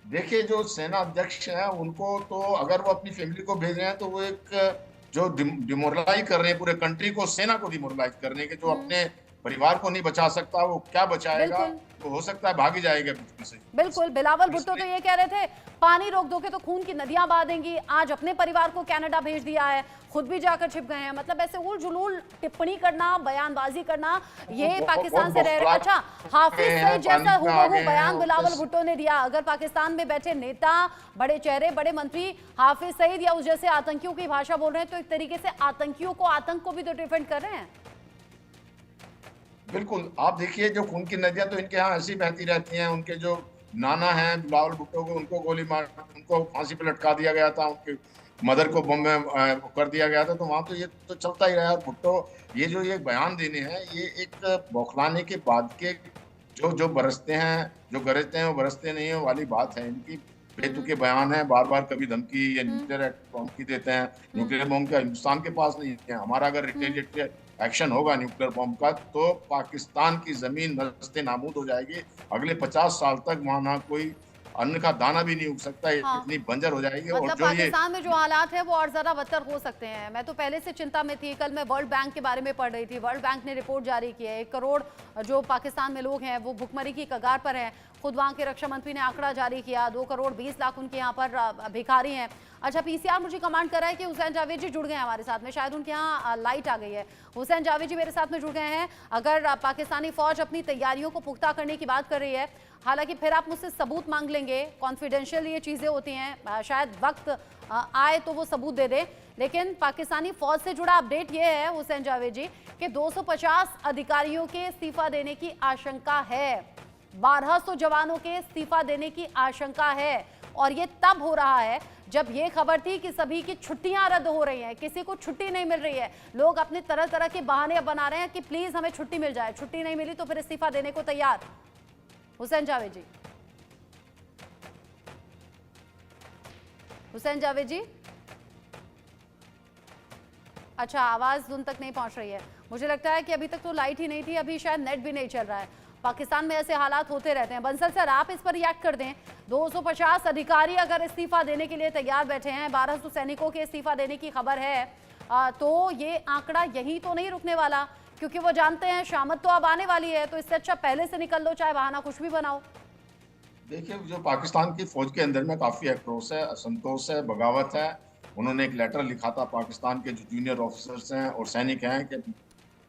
देखिए, जो सेना अध्यक्ष हैं उनको तो अगर वो अपनी फैमिली को भेज रहे हैं तो वो एक जो डिमोरलाइज कर रहे हैं पूरे कंट्री को, सेना को डिमोरलाइज करने के, जो अपने परिवार को नहीं बचा सकता वो क्या बचाएगा? बिल्कुल। तो हो सकता है भाग ही जाएगा बीच में से। बिल्कुल, बिलावल भुट्टो तो ये कह रहे थे पानी रोक दोगे तो खून की नदियां बहा देंगी। आज अपने परिवार को कनाडा भेज दिया है, खुद भी जाकर छिप गए हैं। मतलब ऐसे उल जुलूल टिप्पणी करना, बयानबाजी करना, ये पाकिस्तान से रह रहे। अच्छा, हाफिज सईद जैसा हूबहू बयान बिलावल भुट्टो ने दिया। अगर पाकिस्तान में बैठे नेता, बड़े चेहरे, बड़े मंत्री हाफिज सईद या उस जैसे आतंकियों की भाषा बोल रहे हैं तो एक तरीके से आतंकियों को, आतंक को भी तो डिफेंड कर रहे हैं। बिल्कुल, आप देखिए जो खून की नदियां तो इनके यहाँ ऐसी बहती रहती हैं। उनके जो नाना हैं बिलावल भुट्टो को, उनको गोली मार, उनको फांसी पे लटका दिया गया था, उनके मदर को बम में कर दिया गया था। तो वहां तो ये तो चलता ही रहा। और भुट्टो ये जो ये बयान देने हैं, ये एक बौखलाने के बाद के जो बरसते हैं, जो गरजते हैं वो बरसते नहीं है वाली बात है। इनकी बेतुके बयान है, बार बार कभी धमकी या न्यूक्लियर बॉम्ब की देते हैं। न्यूक्लियर बॉम्ब का हिंदुस्तान के पास नहीं है। हमारा अगर रिटेलिएटरी एक्शन होगा न्यूक्लियर बॉम्ब का तो पाकिस्तान की जमीन नस्ते नाबूद हो जाएगी। अगले 50 साल तक वहां ना कोई अन्न का दाना भी नहीं उग सकता। हाँ। इतनी बंजर हो जाएगी। मतलब और जो ये पाकिस्तान में जो हालात है वो और ज्यादा बदतर हो सकते हैं। मैं तो पहले से चिंता में थी। कल मैं वर्ल्ड बैंक के बारे में पढ़ रही थी। वर्ल्ड बैंक ने रिपोर्ट जारी की है, 1 करोड़ जो पाकिस्तान में लोग हैं वो भुखमरी की कगार पर हैं। खुद वहां के रक्षा मंत्री ने आंकड़ा जारी किया, 2 करोड़ 20 लाख उनके यहाँ पर भिखारी हैं। अच्छा, पीसीआर मुझे कमांड कर रहा है कि हुसैन जावेद जी जुड़ गए हैं हमारे साथ में, शायद उनके यहाँ लाइट आ गई है। हुसैन जावेद जी मेरे साथ में जुड़ गए हैं। अगर पाकिस्तानी फौज अपनी तैयारियों को पुख्ता करने की बात कर रही है, हालांकि फिर आप मुझसे सबूत मांग लेंगे, कॉन्फिडेंशियल ये चीजें होती हैं, शायद वक्त आए तो वो सबूत दे दे, लेकिन पाकिस्तानी फौज से जुड़ा अपडेट ये है हुसैन जावेद जी कि 250 अधिकारियों के इस्तीफा देने की आशंका है, 1200 जवानों के इस्तीफा देने की आशंका है। और ये तब हो रहा है जब ये खबर थी कि सभी की छुट्टियां रद्द हो रही हैं, किसी को छुट्टी नहीं मिल रही है। लोग अपने तरह तरह के बहाने बना रहे हैं कि प्लीज हमें छुट्टी मिल जाए, छुट्टी नहीं मिली तो फिर इस्तीफा देने को तैयार। हुसैन जावेद जी, हुसैन जावेद जी, अच्छा आवाज उन तक नहीं पहुंच रही है। मुझे लगता है कि अभी तक तो लाइट ही नहीं थी, अभी शायद नेट भी नहीं चल रहा है। पाकिस्तान में ऐसे हालात होते रहते हैं। बंसल सर, आप इस पर रिएक्ट कर दें। 250 अधिकारी अगर इस्तीफा देने के लिए तैयार बैठे हैं, 1200 सैनिकों के इस्तीफा देने की खबर है, तो ये आंकड़ा यही तो नहीं रुकने वाला, क्योंकि वो जानते हैं शामत तो अब आने वाली है, तो इससे अच्छा पहले से निकल लो, चाहे बहाना कुछ भी बनाओ। देखिए, जो पाकिस्तान की फौज के अंदर में काफी आक्रोश है, असंतोष है, बगावत है। उन्होंने एक लेटर लिखा था पाकिस्तान के जो जूनियर ऑफिसर्स हैं और सैनिक हैं कि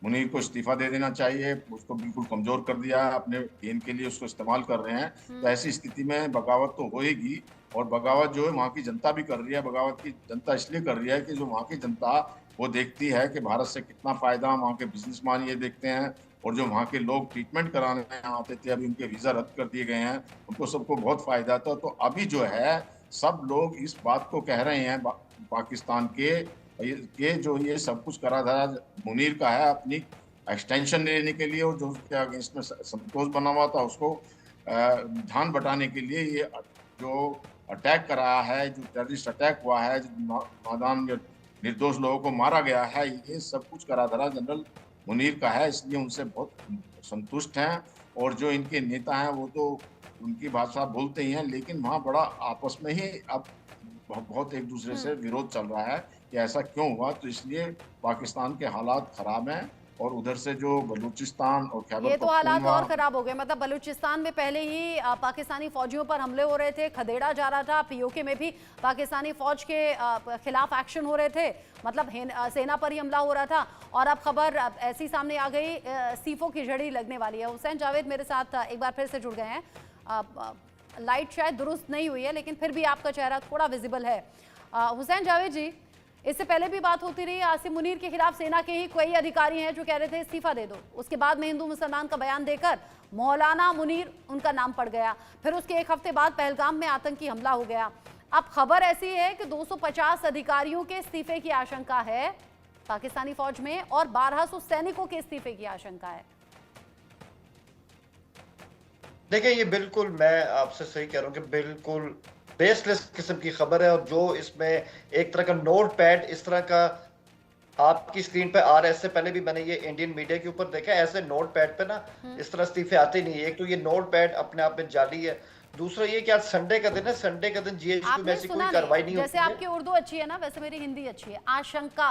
मुनीर को इस्तीफा दे देना चाहिए, उसको बिल्कुल कमजोर कर दिया है, अपने गेम के लिए उसको इस्तेमाल कर रहे हैं। तो ऐसी स्थिति में बगावत तो होएगी। और बगावत जो है वहाँ की जनता भी कर रही है। बगावत की जनता इसलिए कर रही है कि जो वहाँ की जनता वो देखती है कि भारत से कितना फायदा, वहाँ के बिजनेसमैन ये देखते हैं। और जो वहाँ के लोग ट्रीटमेंट कराने आते थे, अभी उनके वीजा रद्द कर दिए गए हैं, उनको सबको बहुत फायदा था। तो अभी जो है सब लोग इस बात को कह रहे हैं पाकिस्तान के जो ये सब कुछ करा था मुनीर का है अपनी एक्सटेंशन लेने के लिए, और जो उसके अगेंस्ट में संतोष बना हुआ था उसको ध्यान बटाने के लिए ये जो अटैक कराया है, जो टेररिस्ट अटैक हुआ है, जो नादान निर्दोष लोगों को मारा गया है, ये सब कुछ करा धरा जनरल मुनीर का है। इसलिए उनसे बहुत संतुष्ट हैं। और जो इनके नेता हैं वो तो उनकी भाषा बोलते ही हैं, लेकिन वहाँ बड़ा आपस में ही अब बहुत एक दूसरे से विरोध चल रहा है कि ऐसा क्यों हुआ। तो इसलिए पाकिस्तान के हालात खराब हैं। और उधर से जो बलूचिस्तान और खैबर ये तो हालात पख्तूनख्वा और खराब हो गए। मतलब बलूचिस्तान में पहले ही पाकिस्तानी फौजियों पर हमले हो रहे थे, खदेड़ा जा रहा था। पीओके में भी पाकिस्तानी फौज के खिलाफ एक्शन हो रहे थे, मतलब सेना पर ही हमला हो रहा था। और अब खबर ऐसी सामने आ गई, सीफों की झड़ी लगने वाली है। हुसैन जावेद मेरे साथ एक बार फिर से जुड़ गए हैं। लाइट शायद दुरुस्त नहीं हुई है, लेकिन फिर भी आपका चेहरा थोड़ा विजिबल है। हुसैन जावेद जी, इससे पहले भी बात होती रही। आसिम मुनीर के खिलाफ सेना के ही कई अधिकारी हैं जो कह रहे थे इस्तीफा दे दो। उसके बाद में हिंदू मुसलमान का बयान देकर मौलाना मुनीर उनका नाम पड़ गया। फिर उसके एक हफ्ते बाद पहलगाम में आतंकी हमला हो गया। अब खबर ऐसी है कि 250 अधिकारियों के इस्तीफे की आशंका है पाकिस्तानी फौज में और 1200 सैनिकों के इस्तीफे की आशंका है। देखिए, ये बिल्कुल मैं आपसे सही कह रहा हूँ कि बिल्कुल बेसलेस किस्म की खबर है। और जो इसमें एक तरह का नोट पैड इस तरह का आपकी स्क्रीन पे आ रहा है, इससे पहले भी मैंने ये इंडियन मीडिया के ऊपर देखा, ऐसे नोट पैड पे ना इस तरह इस्तीफे आते नहीं है। एक तो ये नोट पैड अपने आप में जाली है, दूसरा ये कि आज संडे का दिन है, संडे का दिन जीएचक्यू में ऐसी कोई कार्रवाई नहीं होती। जैसे आपकी उर्दू अच्छी है ना, वैसे मेरी हिंदी अच्छी है। आशंका,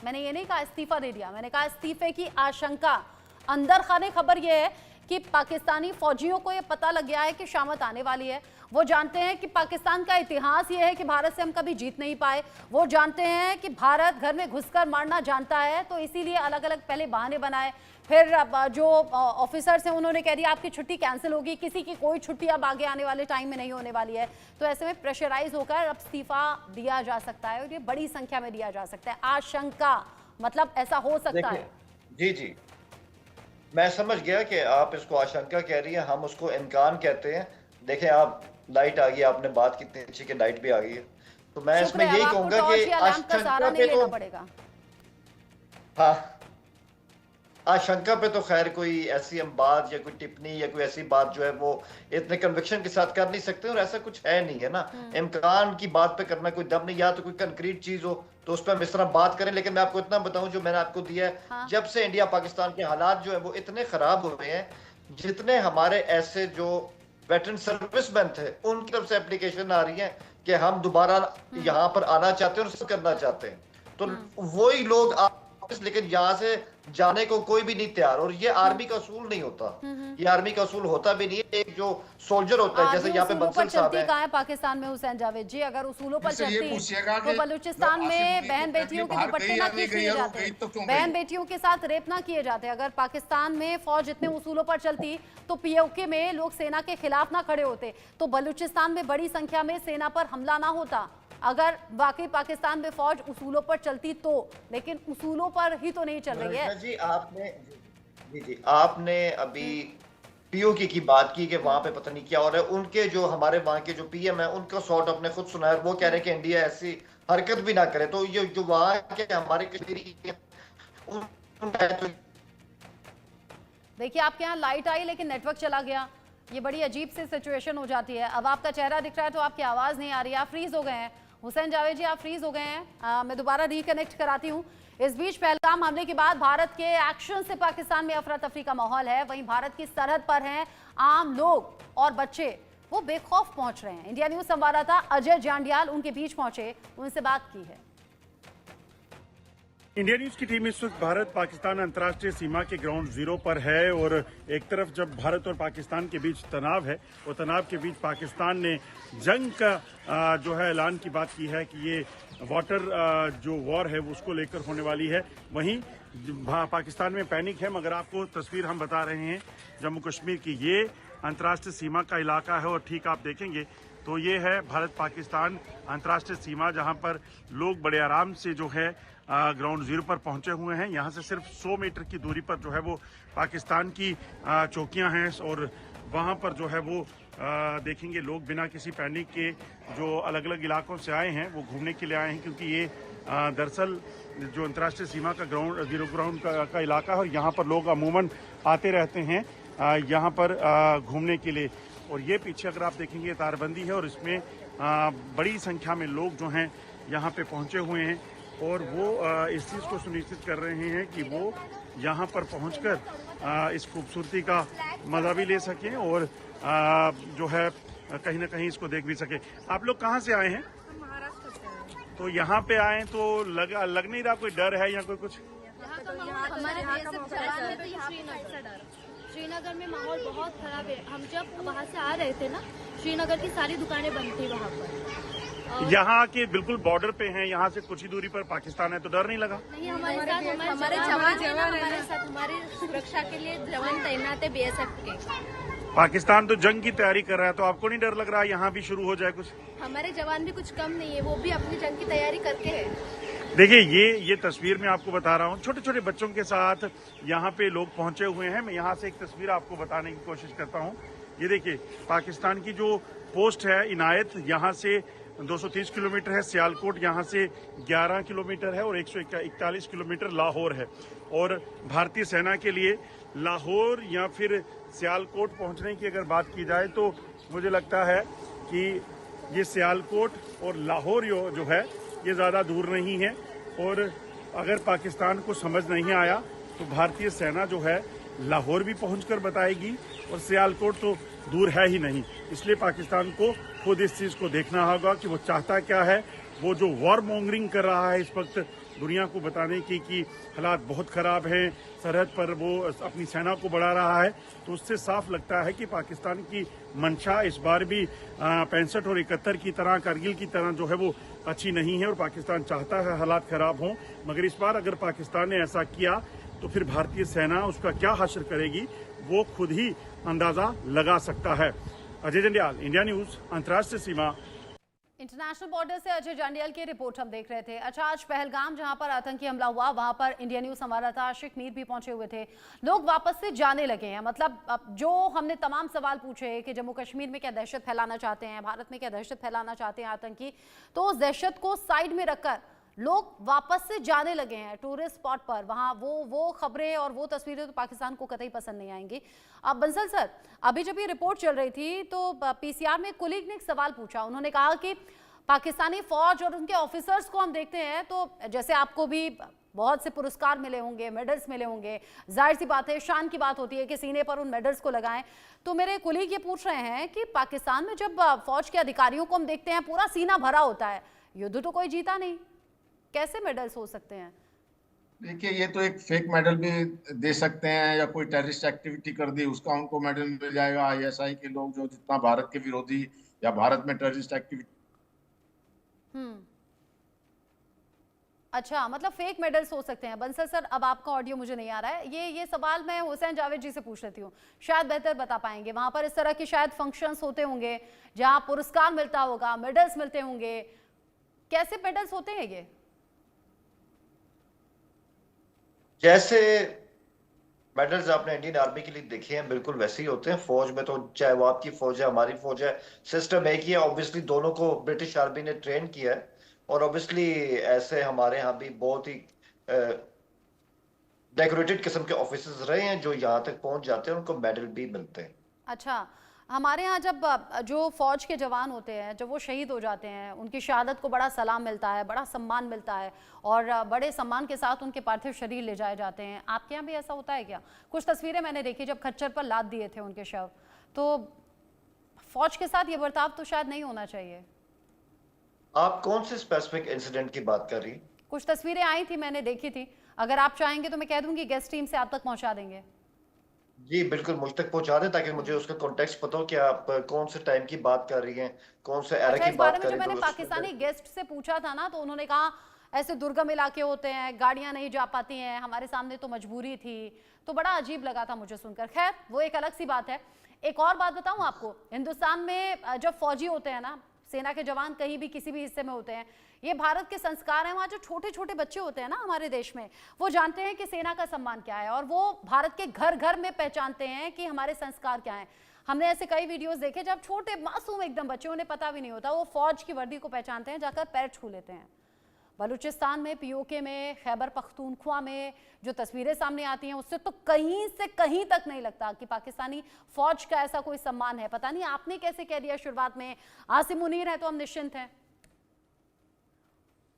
मैंने ये नहीं कहा इस्तीफा दे दिया, मैंने कहा इस्तीफे की आशंका। अंदर खाने खबर ये है कि पाकिस्तानी फौजियों को ये पता लग गया है कि शामत आने वाली है। वो जानते हैं कि पाकिस्तान का इतिहास ये है कि भारत से हम कभी जीत नहीं पाए। वो जानते हैं कि भारत घर में घुसकर मारना जानता है, तो इसीलिए अलग अलग पहले बहाने बनाए। फिर जो ऑफिसर्स हैं उन्होंने कह दिया आपकी छुट्टी कैंसिल होगी, किसी की कोई छुट्टी अब आगे आने वाले टाइम में नहीं होने वाली है। तो ऐसे में प्रेशराइज होकर अब इस्तीफा दिया जा सकता है और ये बड़ी संख्या में दिया जा सकता है। आशंका मतलब ऐसा हो सकता है। जी, मैं समझ गया कि आप इसको आशंका कह रही हैं, हम उसको इम्कान कहते हैं। देखें, आप लाइट आ गई, आपने बात कितनी अच्छी कि लाइट भी आ गई है। तो मैं इसमें यही कहूंगा कि आशंका पे तो हाँ, आशंका पे तो खैर कोई ऐसी हम बात या कोई टिप्पणी या कोई ऐसी बात जो है वो इतने कन्विक्शन के साथ कर नहीं सकते, और ऐसा कुछ है नहीं है ना। इम्कान की बात पे करना कोई दम नहीं, या तो कोई कंक्रीट चीज हो तो उस पर हम इस तरह बात करें। लेकिन मैं आपको इतना बताऊं, जो मैंने आपको दिया है, हाँ। जब से इंडिया पाकिस्तान के हालात जो है वो इतने खराब हुए हैं, जितने हमारे ऐसे जो वेटरन सर्विसमैन थे उनकी तरफ से एप्लीकेशन आ रही है कि हम दोबारा यहाँ पर आना चाहते हैं और सब करना चाहते हैं, तो वही लोग लेकिन यहाँ से जाने को कोई भी नहीं तैयार। और ये आर्मी का असूल नहीं होता, ये आर्मी का असूल होता भी नहीं है। एक जो सोल्जर होता है, जैसे यहाँ पे बंसल साहब है पाकिस्तान में, हुसैन जावेद जी, अगर उसूलों पर चलती तो बलूचिस्तान जब में बहन बेटियों के दुपट्टे ना खींच लिए जाते, बहन बेटियों के साथ रेप ना किए जाते। अगर पाकिस्तान में फौज इतने उसूलों पर चलती तो पीओके में लोग सेना के खिलाफ ना खड़े होते, तो बलूचिस्तान में बड़ी संख्या में सेना पर हमला ना होता। अगर वाकई पाकिस्तान में फौज उसूलों पर चलती तो, लेकिन उसूलों पर ही तो नहीं चल रही है। जी आपने अभी पीओके की बात की कि वहां पे पता नहीं क्या हो रहा है। उनके जो हमारे वहां के जो पीएम है उनका शॉट अपने खुद सुना है, वो कह रहे हैं कि इंडिया ऐसी हरकत भी ना करे। तो ये जो वहां के हमारे कश्मीरी देखिए, आपके यहाँ लाइट आई लेकिन नेटवर्क चला गया, ये बड़ी अजीब सी सिचुएशन हो जाती है। अब आपका चेहरा दिख रहा है तो आपकी आवाज नहीं आ रही है, आप फ्रीज हो गए हैं। हुसैन जावेद जी, आप फ्रीज हो गए हैं। मैं दोबारा रिकनेक्ट कराती हूँ। इस बीच पहलगाम हमले के बाद भारत के एक्शन से पाकिस्तान में अफरा तफरी का माहौल है। वहीं भारत की सरहद पर हैं आम लोग और बच्चे, वो बेखौफ पहुंच रहे हैं। इंडिया न्यूज संवाददाता अजय जांडियाल उनके बीच पहुंचे, उनसे बात की है। इंडिया न्यूज की टीम इस वक्त भारत पाकिस्तान अंतर्राष्ट्रीय सीमा के ग्राउंड जीरो पर है और एक तरफ जब भारत और पाकिस्तान के बीच तनाव है, वो तनाव के बीच पाकिस्तान ने जंग का जो है ऐलान की बात की है कि ये वाटर जो वॉर है उसको लेकर होने वाली है। वहीं पाकिस्तान में पैनिक है, मगर आपको तस्वीर हम बता रहे हैं जम्मू कश्मीर की। ये अंतर्राष्ट्रीय सीमा का इलाका है और ठीक आप देखेंगे तो ये है भारत पाकिस्तान अंतर्राष्ट्रीय सीमा, जहां पर लोग बड़े आराम से जो है ग्राउंड जीरो पर पहुंचे हुए हैं। यहाँ से सिर्फ 100 मीटर की दूरी पर जो है वो पाकिस्तान की चौकियां हैं और वहाँ पर जो है वो देखेंगे लोग बिना किसी पैनिक के जो अलग अलग इलाकों से आए हैं वो घूमने के लिए आए हैं, क्योंकि ये दरअसल जो अंतर्राष्ट्रीय सीमा का ग्राउंड जीरो ग्राउंड का इलाका है और यहाँ पर लोग अमूमन आते रहते हैं यहाँ पर घूमने के लिए। और ये पीछे अगर आप देखेंगे तारबंदी है और इसमें बड़ी संख्या में लोग जो हैं यहाँ पे पहुँचे हुए हैं और वो इस चीज़ को सुनिश्चित कर रहे हैं कि वो यहाँ पर पहुंचकर इस खूबसूरती का मज़ा भी ले सकें और जो है कहीं ना कहीं इसको देख भी सकें। आप लोग कहाँ से आए हैं? महाराष्ट्र से आए। तो यहाँ पे आए तो लग नहीं रहा कोई डर है या कोई कुछ? हमारे श्रीनगर में माहौल बहुत खराब है। हम जब वहाँ से आ रहे थे ना, श्रीनगर की सारी दुकानें बंद थी वहाँ पर। यहाँ के बिल्कुल बॉर्डर पे हैं, यहाँ से कुछ ही दूरी पर पाकिस्तान है, तो डर नहीं लगा? नहीं, हमारे जवान हमारे साथ हमारी सुरक्षा के लिए जवान तैनात है बीएसएफ के। पाकिस्तान तो जंग की तैयारी कर रहा है, तो आपको नहीं डर लग रहा है यहाँ भी शुरू हो जाए कुछ? हमारे जवान भी कुछ कम नहीं है, वो भी अपनी जंग की तैयारी करके है। देखिए ये तस्वीर मैं आपको बता रहा हूँ, छोटे छोटे बच्चों के साथ यहाँ पे लोग पहुंचे हुए हैं। मैं यहाँ से एक तस्वीर आपको बताने की कोशिश करता हूँ। ये देखिए पाकिस्तान की जो पोस्ट है इनायत, यहाँ से 230 किलोमीटर है, सियालकोट यहाँ से 11 किलोमीटर है और 141 किलोमीटर लाहौर है। और भारतीय सेना के लिए लाहौर या फिर सियालकोट पहुंचने की अगर बात की जाए तो मुझे लगता है कि ये सियालकोट और लाहौर जो है ये ज़्यादा दूर नहीं है। और अगर पाकिस्तान को समझ नहीं आया तो भारतीय सेना जो है लाहौर भी पहुंचकर बताएगी, और सियालकोट तो दूर है ही नहीं। इसलिए पाकिस्तान को खुद इस चीज़ को देखना होगा कि वो चाहता क्या है। वो जो वॉर मॉन्गरिंग कर रहा है इस वक्त दुनिया को बताने की कि हालात बहुत ख़राब हैं, सरहद पर वो अपनी सेना को बढ़ा रहा है, तो उससे साफ लगता है कि पाकिस्तान की मंशा इस बार भी 65 और 71 की तरह, कारगिल की तरह जो है वो अच्छी नहीं है। और पाकिस्तान चाहता है हालात ख़राब हों, मगर इस बार अगर पाकिस्तान ने ऐसा किया तो फिर भारतीय सेना उसका क्या हश्र करेगी वो खुद ही अंदाज़ा लगा सकता है। अजय जंडियाल, इंडिया न्यूज़, अंतर्राष्ट्रीय सीमा। इंटरनेशनल बॉर्डर से अजय जंडियाल की रिपोर्ट हम देख रहे थे। अच्छा, आज पहलगाम जहां पर आतंकी हमला हुआ वहां पर इंडिया न्यूज संवाददाता आशिक मीर भी पहुंचे हुए थे। लोग वापस से जाने लगे हैं। मतलब अब जो हमने तमाम सवाल पूछे कि जम्मू कश्मीर में क्या दहशत फैलाना चाहते हैं, भारत में क्या दहशत फैलाना चाहते हैं आतंकी, तो उस दहशत को साइड में रखकर लोग वापस से जाने लगे हैं टूरिस्ट स्पॉट पर। वहां वो खबरें और वो तस्वीरें तो पाकिस्तान को कतई पसंद नहीं आएंगी। अब बंसल सर, अभी जब ये रिपोर्ट चल रही थी तो पीसीआर में कुलीग ने एक सवाल पूछा। उन्होंने कहा कि पाकिस्तानी फौज और उनके ऑफिसर्स को हम देखते हैं तो जैसे आपको भी बहुत से पुरस्कार मिले होंगे, मेडल्स मिले होंगे, जाहिर सी बात है शान की बात होती है कि सीने पर उन मेडल्स को लगाएं। तो मेरे कुलीग ये पूछ रहे हैं कि पाकिस्तान में जब फौज के अधिकारियों को हम देखते हैं पूरा सीना भरा होता है, युद्ध तो कोई जीता नहीं, कैसे मेडल्स हो सकते हैं? देखिए, ये तो एक फेक मेडल भी दे सकते हैं, या कोई टेररिस्ट एक्टिविटी कर दी उसका उनको मेडल मिल जाएगा। आईएसआई के लोग जो जितना भारत के विरोधी या भारत में टेररिस्ट एक्टिविटी। अच्छा, मतलब फेक मेडल्स हो सकते हैं। बंसल सर, अब आपका ऑडियो मुझे नहीं आ रहा है। ये सवाल मैं हुसैन जावेद जी से पूछ लेती हूँ, शायद बेहतर बता पाएंगे। वहां पर इस तरह के शायद फंक्शंस होते होंगे जहां पुरस्कार मिलता होगा, मेडल्स मिलते होंगे, कैसे मेडल्स होते हैं ये? जैसे मेडल्स आपने इंडियन आर्मी के लिए देखे हैं बिल्कुल वैसे ही होते हैं। फौज में तो चाहे वो आपकी फौज है हमारी फौज है, सिस्टम एक ही है। ऑब्वियसली दोनों को ब्रिटिश आर्मी ने ट्रेन किया है, और ऑब्वियसली ऐसे हमारे यहाँ भी बहुत ही डेकोरेटेड किस्म के ऑफिसर्स रहे हैं जो यहाँ तक पहुंच जाते हैं, उनको मेडल भी मिलते हैं। अच्छा, हमारे यहाँ जब जो फौज के जवान होते हैं जब वो शहीद हो जाते हैं, उनकी शहादत को बड़ा सलाम मिलता है, बड़ा सम्मान मिलता है, और बड़े सम्मान के साथ उनके पार्थिव शरीर ले जाए जाते हैं। आपके यहाँ भी ऐसा होता है क्या? कुछ तस्वीरें मैंने देखी जब खच्चर पर लाद दिए थे उनके शव। तो फौज के साथ ये बर्ताव तो शायद नहीं होना चाहिए। आप कौन से स्पेसिफिक इंसिडेंट की बात कर रही? कुछ तस्वीरें आई थी, मैंने देखी थी। अगर आप चाहेंगे तो मैं कह दूंगी गेस्ट टीम से आप तक पहुंचा देंगे। जी बिल्कुल, मुझ तक पहुंचा दें ताकि मुझे उसका कॉन्टेक्स्ट पता हो कि आप कौन से टाइम की बात कर रही हैं, कौन से एरा अच्छा, की इस बात बारे कर में रही जब हैं। मैंने पाकिस्तानी गेस्ट से पूछा था ना, तो उन्होंने कहा ऐसे दुर्गम इलाके होते हैं, गाड़ियां नहीं जा पाती हैं, हमारे सामने तो मजबूरी थी। तो बड़ा अजीब लगा था मुझे सुनकर। खैर, वो एक अलग सी बात है। एक और बात बताऊं आपको, हिंदुस्तान में जब फौजी होते हैं ना, सेना के जवान कहीं भी किसी भी हिस्से में होते हैं, ये भारत के संस्कार हैं। वहाँ जो छोटे छोटे बच्चे होते हैं ना हमारे देश में, वो जानते हैं कि सेना का सम्मान क्या है, और वो भारत के घर घर में पहचानते हैं कि हमारे संस्कार क्या हैं। हमने ऐसे कई वीडियोस देखे जब छोटे मासूम एकदम बच्चे, उन्हें पता भी नहीं होता, वो फौज की वर्दी को पहचानते हैं, जाकर पैर छू लेते हैं। बलूचिस्तान में, पीओके में, खैबर पख्तूनख्वा में जो तस्वीरें सामने आती हैं, उससे तो कहीं से कहीं तक नहीं लगता कि पाकिस्तानी फौज का ऐसा कोई सम्मान है। पता नहीं आपने कैसे कह दिया शुरुआत में, आसिम मुनीर है तो हम निश्चिंत हैं।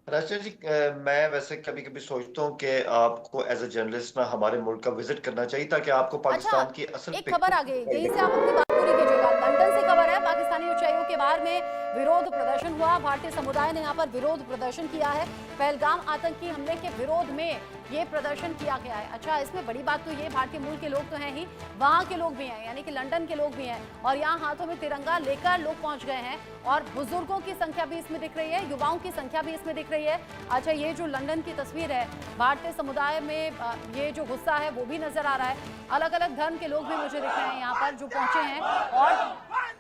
रचना जी, मैं वैसे कभी कभी सोचता हूँ कि आपको एज ए जर्नलिस्ट ना हमारे मुल्क का विजिट करना चाहिए ताकि आपको पाकिस्तान की असल एक खबर आ गई, यहीं से आप अपनी बात पूरी कीजिएगा। लंदन से खबर है, पाकिस्तानी उच्चायोग के बाहर में विरोध प्रदर्शन हुआ। भारतीय समुदाय ने यहाँ पर विरोध प्रदर्शन किया है। पहलगाम आतंकी हमले के विरोध में ये प्रदर्शन किया गया है। अच्छा, इसमें बड़ी बात तो ये, भारतीय मूल के लोग तो हैं ही, वहाँ के लोग भी हैं, यानी कि लंदन के लोग भी हैं, और यहाँ हाथों में तिरंगा लेकर लोग पहुँच गए हैं, और बुजुर्गों की संख्या भी इसमें दिख रही है, युवाओं की संख्या भी इसमें दिख रही है। अच्छा, ये जो लंदन की तस्वीर है, भारतीय समुदाय में ये जो गुस्सा है वो भी नजर आ रहा है। अलग अलग धर्म के लोग भी मुझे दिख रहे हैं यहाँ पर जो पहुंचे हैं, और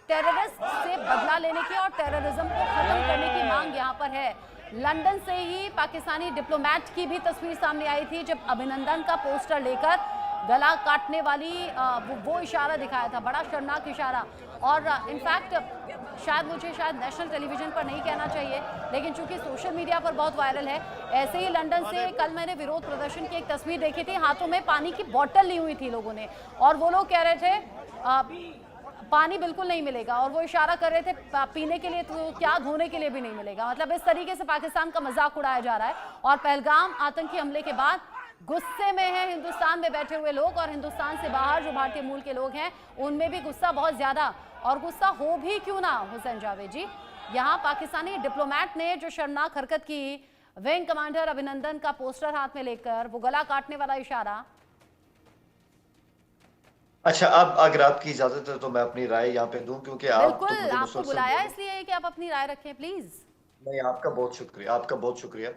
टेररिस्ट से बदला लेने की और टेररिज्म को खत्म करने की मांग यहाँ पर है। लंदन से ही पाकिस्तानी डिप्लोमेट की भी तस्वीर सामने आई थी, जब अभिनंदन का पोस्टर लेकर गला काटने वाली वो इशारा दिखाया था, बड़ा शर्मनाक इशारा। और इनफैक्ट शायद नेशनल टेलीविजन पर नहीं कहना चाहिए, लेकिन चूंकि सोशल मीडिया पर बहुत वायरल है। ऐसे ही लंदन से कल मैंने विरोध प्रदर्शन की एक तस्वीर देखी थी, हाथों में पानी की बोतल ली हुई थी लोगों ने, और वो लोग कह रहे थे पानी बिल्कुल नहीं मिलेगा, और वो इशारा कर रहे थे पीने के लिए तो क्या धोने के लिए भी नहीं मिलेगा। मतलब इस तरीके से पाकिस्तान का मजाक उड़ाया जा रहा है। और पहलगाम आतंकी हमले के बाद गुस्से में है हिंदुस्तान में बैठे हुए लोग, और हिंदुस्तान से बाहर जो भारतीय मूल के लोग हैं उनमें भी गुस्सा बहुत ज्यादा। और गुस्सा हो भी क्यों ना हुसैन जावेद जी, यहाँ पाकिस्तानी डिप्लोमेट ने जो शर्मनाक हरकत की, विंग कमांडर अभिनंदन का पोस्टर हाथ में लेकर वो गला काटने वाला इशारा। अच्छा, अब अगर आपकी इजाजत है तो मैं अपनी राय यहाँ पे दूं, क्योंकि आप तो बिल्कुल, मुझे आपको बुलाया इसलिए कि आप अपनी राय रखें, प्लीज। नहीं, आपका बहुत शुक्रिया, आपका बहुत शुक्रिया।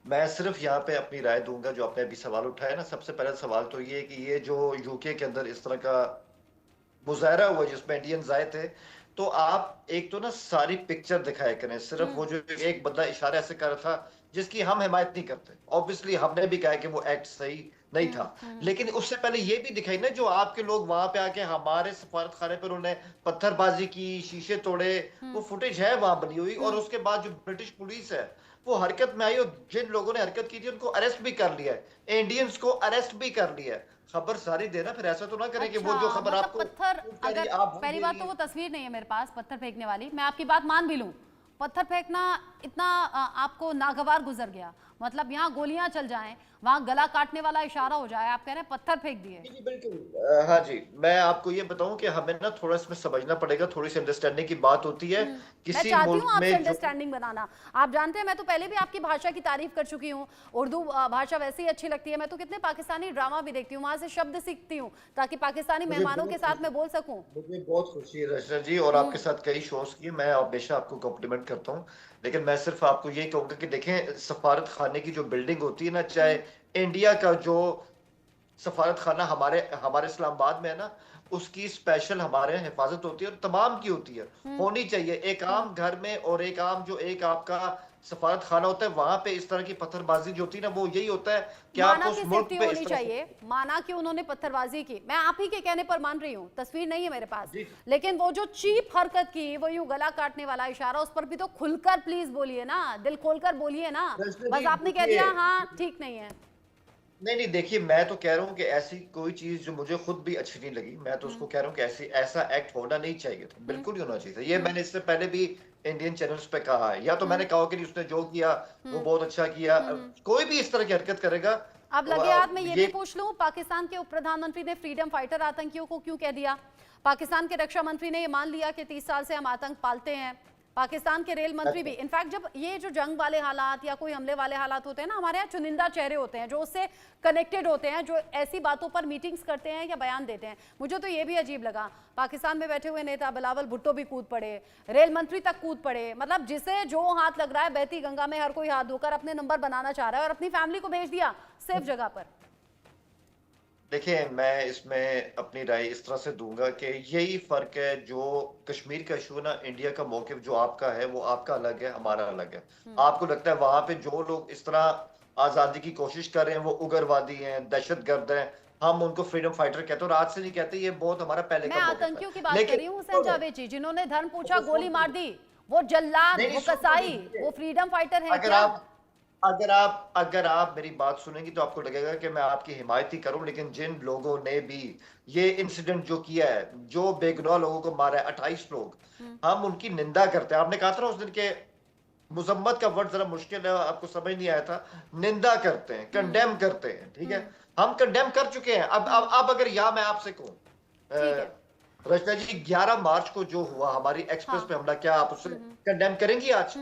मैं सिर्फ यहाँ पे अपनी राय दूंगा। जो आपने अभी सवाल उठाया ना, सबसे पहला सवाल तो ये है कि ये जो यूके के अंदर इस तरह का मुजाहरा हुआ जिसमें इंडियंस आए थे, तो आप एक तो ना सारी पिक्चर दिखाया करें, सिर्फ वो जो एक बंदा इशारा ऐसे कर रहा था जिसकी हम हिमायत नहीं करते। ऑब्वियसली हमने भी कहा कि वो एक्ट सही नहीं था, लेकिन उससे पहले ये भी दिखाई ना जो आपके लोग वहां पे आके हमारे सफारत खाने पर उन्होंने पत्थरबाजी की, शीशे तोड़े, वो फुटेज है वहां बनी हुई। और उसके बाद जो ब्रिटिश पुलिस है वो हरकत में आई, और जिन लोगों ने हरकत की थी उनको अरेस्ट भी कर लिया है, इंडियंस को अरेस्ट भी कर लिया है। खबर सारी देना, फिर ऐसा तो ना करें कि वो जो खबर मतलब आपको पत्थर, अगर पहली बात तो वो तस्वीर नहीं है मेरे पास पत्थर फेंकने वाली, मैं आपकी बात मान भी लूं, पत्थर फेंकना इतना आपको नागवार गुजर गया, मतलब यहाँ गोलियां चल जाएं, वहां गला काटने वाला इशारा हो जाए, आप कह रहे हैं पत्थर फेंक दिए। जी बिल्कुल। हाँ जी, मैं आपको ये बताऊं कि हमें ना थोड़ा इसमें समझना पड़ेगा, थोड़ी सी अंडरस्टैंडिंग की बात होती है। मैं किसी चाहती मुल्क हूँ आपसे में अंडरस्टैंडिंग बनाना। आप जानते हैं मैं तो पहले भी आपकी भाषा की तारीफ कर चुकी हूँ, उर्दू भाषा वैसे ही अच्छी लगती है। मैं तो कितने पाकिस्तानी ड्रामा भी देखती हूँ, वहां से शब्द सीखती हूँ ताकि पाकिस्तानी मेहमानों के साथ मैं बोल सकूँ। मुझे बहुत खुशी है रचना जी, और आपके साथ कई शोज किए, मैं हमेशा आपको कॉम्प्लीमेंट करता हूँ। लेकिन मैं सिर्फ आपको ये कहूंगा कि देखें, सफारत खाने की जो बिल्डिंग होती है ना, चाहे इंडिया का जो सफारत खाना हमारे इस्लामाबाद में है ना, उसकी स्पेशल हमारे यहाँ हिफाजत होती है और तमाम की होती है, होनी चाहिए। एक आम घर में और एक आम जो एक आपका सफारत खाना होता है, वहां पे इस तरह की पत्थरबाजी जो होती है ना, वो यही होता है कि माना आप उस की मुल्क सेफ्टी पे होनी चाहिए, माना कि उन्होंने पत्थरबाजी की, मैं आप ही के कहने पर मान रही हूँ, तस्वीर नहीं है मेरे पास, लेकिन वो जो चीप हरकत की, वो यूं गला काटने वाला इशारा, उस पर भी तो खुलकर प्लीज बोलिए ना, दिल खोलकर बोलिए ना, बस आपने कह दिया हाँ ठीक नहीं है। नहीं, देखिए, मैं तो कह रहा हूँ कि ऐसी कोई चीज जो मुझे खुद भी अच्छी नहीं लगी, मैं तो उसको कह रहा हूँ कि ऐसा एक्ट होना नहीं चाहिए था, बिल्कुल नहीं होना चाहिए था। ये मैंने इससे पहले भी इंडियन चैनल्स पे कहा है, या तो मैंने कहा कि उसने जो किया वो बहुत अच्छा किया। कोई भी इस तरह की हरकत करेगा। अब लगे हाथ में ये भी पूछ लूं, पाकिस्तान के उप प्रधानमंत्री ने फ्रीडम फाइटर आतंकियों को क्यों कह दिया? पाकिस्तान के रक्षा मंत्री ने ये मान लिया कि 30 साल से हम आतंक पालते हैं। पाकिस्तान के रेल मंत्री भी, इनफैक्ट जब ये जो जंग वाले हालात या कोई हमले वाले हालात होते हैं ना, हमारे यहाँ चुनिंदा चेहरे होते हैं जो उससे कनेक्टेड होते हैं, जो ऐसी बातों पर मीटिंग्स करते हैं या बयान देते हैं। मुझे तो ये भी अजीब लगा, पाकिस्तान में बैठे हुए नेता बिलावल भुट्टो भी कूद पड़े, रेल मंत्री तक कूद पड़े। मतलब जिसे जो हाथ लग रहा है, बहती गंगा में हर कोई हाथ धोकर अपने नंबर बनाना चाह रहा है और अपनी फैमिली को भेज दिया सेफ जगह पर। देखिए, मैं इसमें अपनी राय इस तरह से दूंगा कि यही फर्क है, जो कश्मीर का इशू ना, इंडिया का मौक़िफ़ जो आपका है वो आपका अलग है, हमारा अलग है। आपको लगता है वहां पे जो लोग इस तरह आजादी की कोशिश कर रहे हैं वो उग्रवादी हैं, दहशतगर्द हैं, हम उनको फ्रीडम फाइटर कहते हैं, और आज से नहीं कहते, ये बहुत हमारा पहले का मौक़िफ़ है। मैं आतंकियों की बात कर रही हूँ हुसैन जावेद जी, जिन्होंने धर्म पूछा गोली मार दी, वो जल्लाद, वो कसाई, वो फ्रीडम फाइटर है क्या? अगर आप मेरी बात सुनेंगी तो आपको लगेगा कि मैं आपकी हिमायत ही करूं, लेकिन जिन लोगों ने भी ये इंसिडेंट जो किया है, जो बेगुनाह लोगों को मारा है, 28 लोग, हम उनकी निंदा करते हैं। आपने कहा था ना उस दिन के मुजम्मत का वर्ड जरा मुश्किल है, आपको समझ नहीं आया था। निंदा करते हैं, कंडेम करते हैं, ठीक है, हम कंडेम कर चुके हैं। अब अगर मैं आपसे कहूं रचना जी, 11 मार्च को जो हुआ हमारी एक्सप्रेस पे हमला, क्या आप उससे कंडेम करेंगी? आज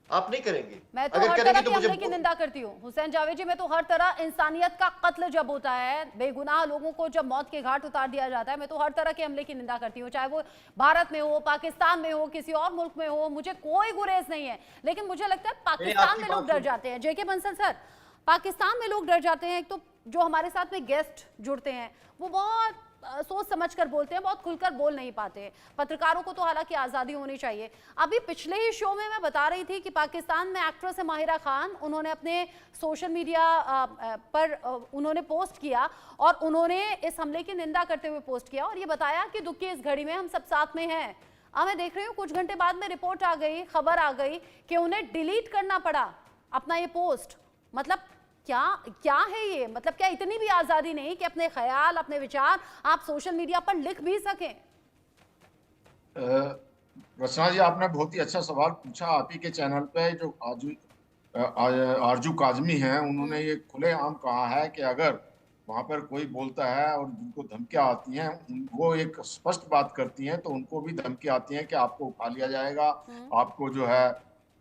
आप नहीं करेंगी। मैं तो हर तरह के हमले की निंदा करती हूँ हुसैन जावेद जी, मैं तो हर तरह, इंसानियत का कत्ल जब होता है, बेगुनाह लोगों को जब मौत के घाट उतार दिया जाता है, मैं तो हर तरह के हमले की निंदा करती हूँ, चाहे वो भारत में हो, पाकिस्तान में हो, किसी और मुल्क में हो, मुझे कोई गुरेज नहीं है। लेकिन मुझे लगता है पाकिस्तान में लोग डर जाते हैं। जेके बंसल सर, पाकिस्तान में लोग डर जाते हैं। एक तो जो हमारे साथ में गेस्ट जुड़ते हैं वो बहुत सोच समझकर बोलते हैं, बहुत खुलकर बोल नहीं पाते। पत्रकारों को तो हालांकि आज़ादी होनी चाहिए। अभी पिछले ही शो में मैं बता रही थी कि पाकिस्तान में एक्ट्रेस है माहिरा खान, उन्होंने अपने सोशल मीडिया पर उन्होंने पोस्ट किया और उन्होंने इस हमले की निंदा करते हुए पोस्ट किया और ये बताया कि दुख की इस घड़ी में हम सब साथ में हैं। अब मैं देख रही हूँ कुछ घंटे बाद में रिपोर्ट आ गई, खबर आ गई कि उन्हें डिलीट करना पड़ा अपना ये पोस्ट। मतलब क्या क्या है ये? मतलब क्या इतनी भी आजादी नहीं कि अपने ख्याल, अपने विचार आप सोशल मीडिया पर लिख भी सकें? रचना जी, आपने बहुत ही अच्छा सवाल पूछा। आप ही के चैनल पे जो आरजू काजमी हैं, उन्होंने ये खुलेआम कहा है कि अगर वहां पर कोई बोलता है और जिनको धमकियां आती हैं, वो एक स्पष्ट बात करती हैं तो उनको भी धमकी आती हैं कि आपको उठा लिया जाएगा, आपको जो है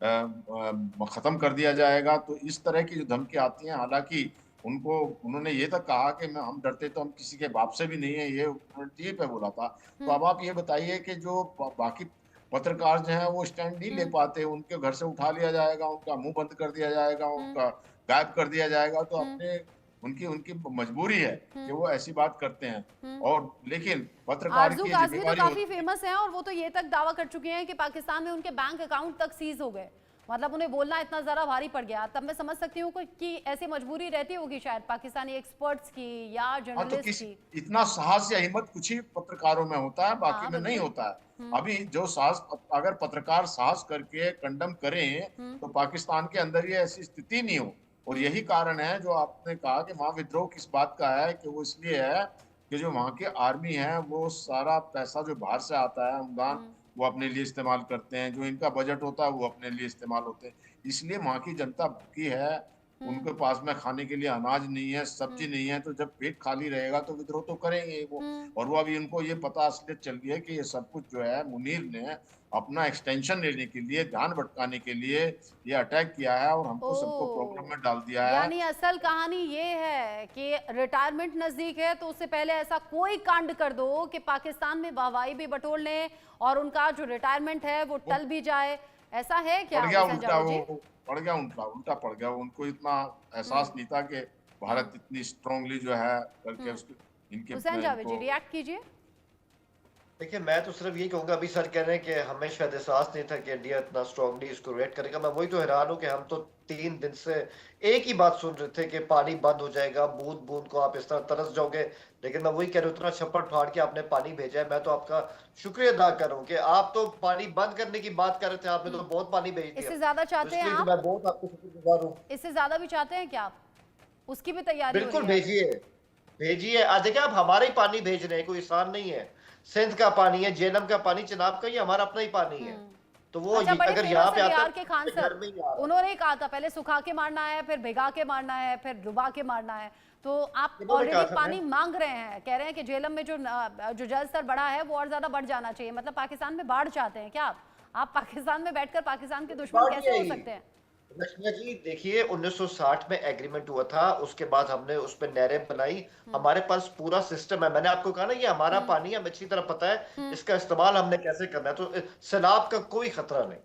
खत्म कर दिया जाएगा। तो इस तरह की जो धमकी आती हैं, हालांकि उन्होंने ये तक कहा कि हम डरते तो हम किसी के बाप से भी नहीं है, ये उन्होंने टीवी पे बोला था। तो अब आप ये बताइए कि जो बाकी पत्रकार जो हैं वो स्टैंड नहीं ले पाते, उनके घर से उठा लिया जाएगा, उनका मुंह बंद कर दिया जाएगा, उनका गायब कर दिया जाएगा। तो अपने उनकी उनकी मजबूरी है कि वो ऐसी बात करते हैं। और लेकिन पत्रकार आरजू की काज़मी तो जिम्मेदारी काफी फेमस हैं और वो तो ये तक दावा कर चुके हैं कि पाकिस्तान में उनके बैंक अकाउंट तक सीज हो गए। मतलब उन्हें बोलना इतना जरा भारी पड़ गया। तब मैं समझ सकती हूँ कि ऐसी मजबूरी रहती होगी शायद पाकिस्तानी एक्सपर्ट्स की या हाँ, तो जर्नलिस्ट की। इतना साहस या हिम्मत कुछ ही पत्रकारों में होता है, बाकी में नहीं होता है। अभी जो साहस, अगर पत्रकार साहस करके कंडम करें तो पाकिस्तान के अंदर ये ऐसी स्थिति नहीं हो। और यही कारण है जो आपने कहा कि वहां विद्रोह किस बात का है, कि वो इसलिए है कि जो वहां की आर्मी है वो सारा पैसा जो बाहर से आता है, अनुदान, वो अपने लिए इस्तेमाल करते हैं। जो इनका बजट होता है वो अपने लिए इस्तेमाल होते हैं। इसलिए वहां की जनता भूखी है, उनके पास में खाने के लिए अनाज नहीं है, सब्जी नहीं है। तो जब पेट खाली रहेगा तो विद्रोह तो करेंगे वो। और वो अभी उनको ये पता असलियत चल गई है कि ये सब कुछ जो है मुनीर ने अपना एक्सटेंशन लेने के लिए, ध्यान भटकाने के लिए ये अटैक किया है और हमको सबको प्रॉब्लम में डाल दिया है। यानी असल कहानी ये है कि रिटायरमेंट नजदीक है तो उससे पहले ऐसा कोई कांड कर दो कि पाकिस्तान में वाहवाही भी बटोर लें और उनका जो रिटायरमेंट है वो टल भी जाए। ऐसा है क्या? पड़ गया उल्टा, वो पड़ गया उल्टा पड़ गया। उनको इतना एहसास नहीं था कि भारत इतनी स्ट्रांगली जो है करके उसके इनके हुसैन जावेद जी रिएक्ट कीजिए। देखिए, मैं तो सिर्फ यही कहूंगा, अभी सर कह रहे हैं कि हमें शायद एहसास नहीं था कि इंडिया इतना स्ट्रांगली इसको रिएक्ट करेगा। मैं वही तो हैरान हूं कि हम तो 3 दिन से एक ही बात सुन रहे थे कि पानी बंद हो जाएगा, बूंद बूंद को आप इस तरह तरस जाओगे। लेकिन मैं वही कह रहा हूँ, इतना छप्पड़ फाड़ के आपने पानी भेजा है। मैं तो आपका शुक्रिया अदा कर रहा हूँ कि आप तो पानी बंद करने की बात कर रहे थे, आपने तो बहुत पानी भेज दिया। इससे ज्यादा चाहते हैं आप? मैं बहुत आपको शुक्रगुजार हूँ। इससे ज्यादा भी चाहते हैं क्या आप? उसकी भी तैयारी हो बिल्कुल रही है? भेजिए, भेजिए। आज देखिए, आप हमारे ही पानी भेज रहे हैं, कोई आसान नहीं है। सिंध का पानी है, जेलम का पानी, चिनाब का, ये हमारा अपना ही पानी है। तो वो अच्छा, बड़े अगर यहाँ पे फेमस आता है के खान सर, उन्होंने ही कहा था पहले सुखा के मारना है, फिर भिगा के मारना है, फिर डुबा के मारना है। तो आप ऑलरेडी पानी मांग रहे हैं, कह रहे हैं कि झेलम में जो जल स्तर बढ़ा है वो और ज्यादा बढ़ जाना चाहिए। मतलब पाकिस्तान में बाढ़ चाहते हैं क्या आप पाकिस्तान में बैठकर पाकिस्तान के दुश्मन कैसे हो सकते हैं? लक्ष्मण जी देखिए, 1960 में एग्रीमेंट हुआ था, उसके बाद हमने उस पर नहरें बनाई। हमारे पास पूरा सिस्टम है। मैंने आपको कहा ना, ये हमारा पानी है, हमें अच्छी तरह पता है इसका इस्तेमाल हमने कैसे करना है। तो सैलाब का कोई खतरा नहीं।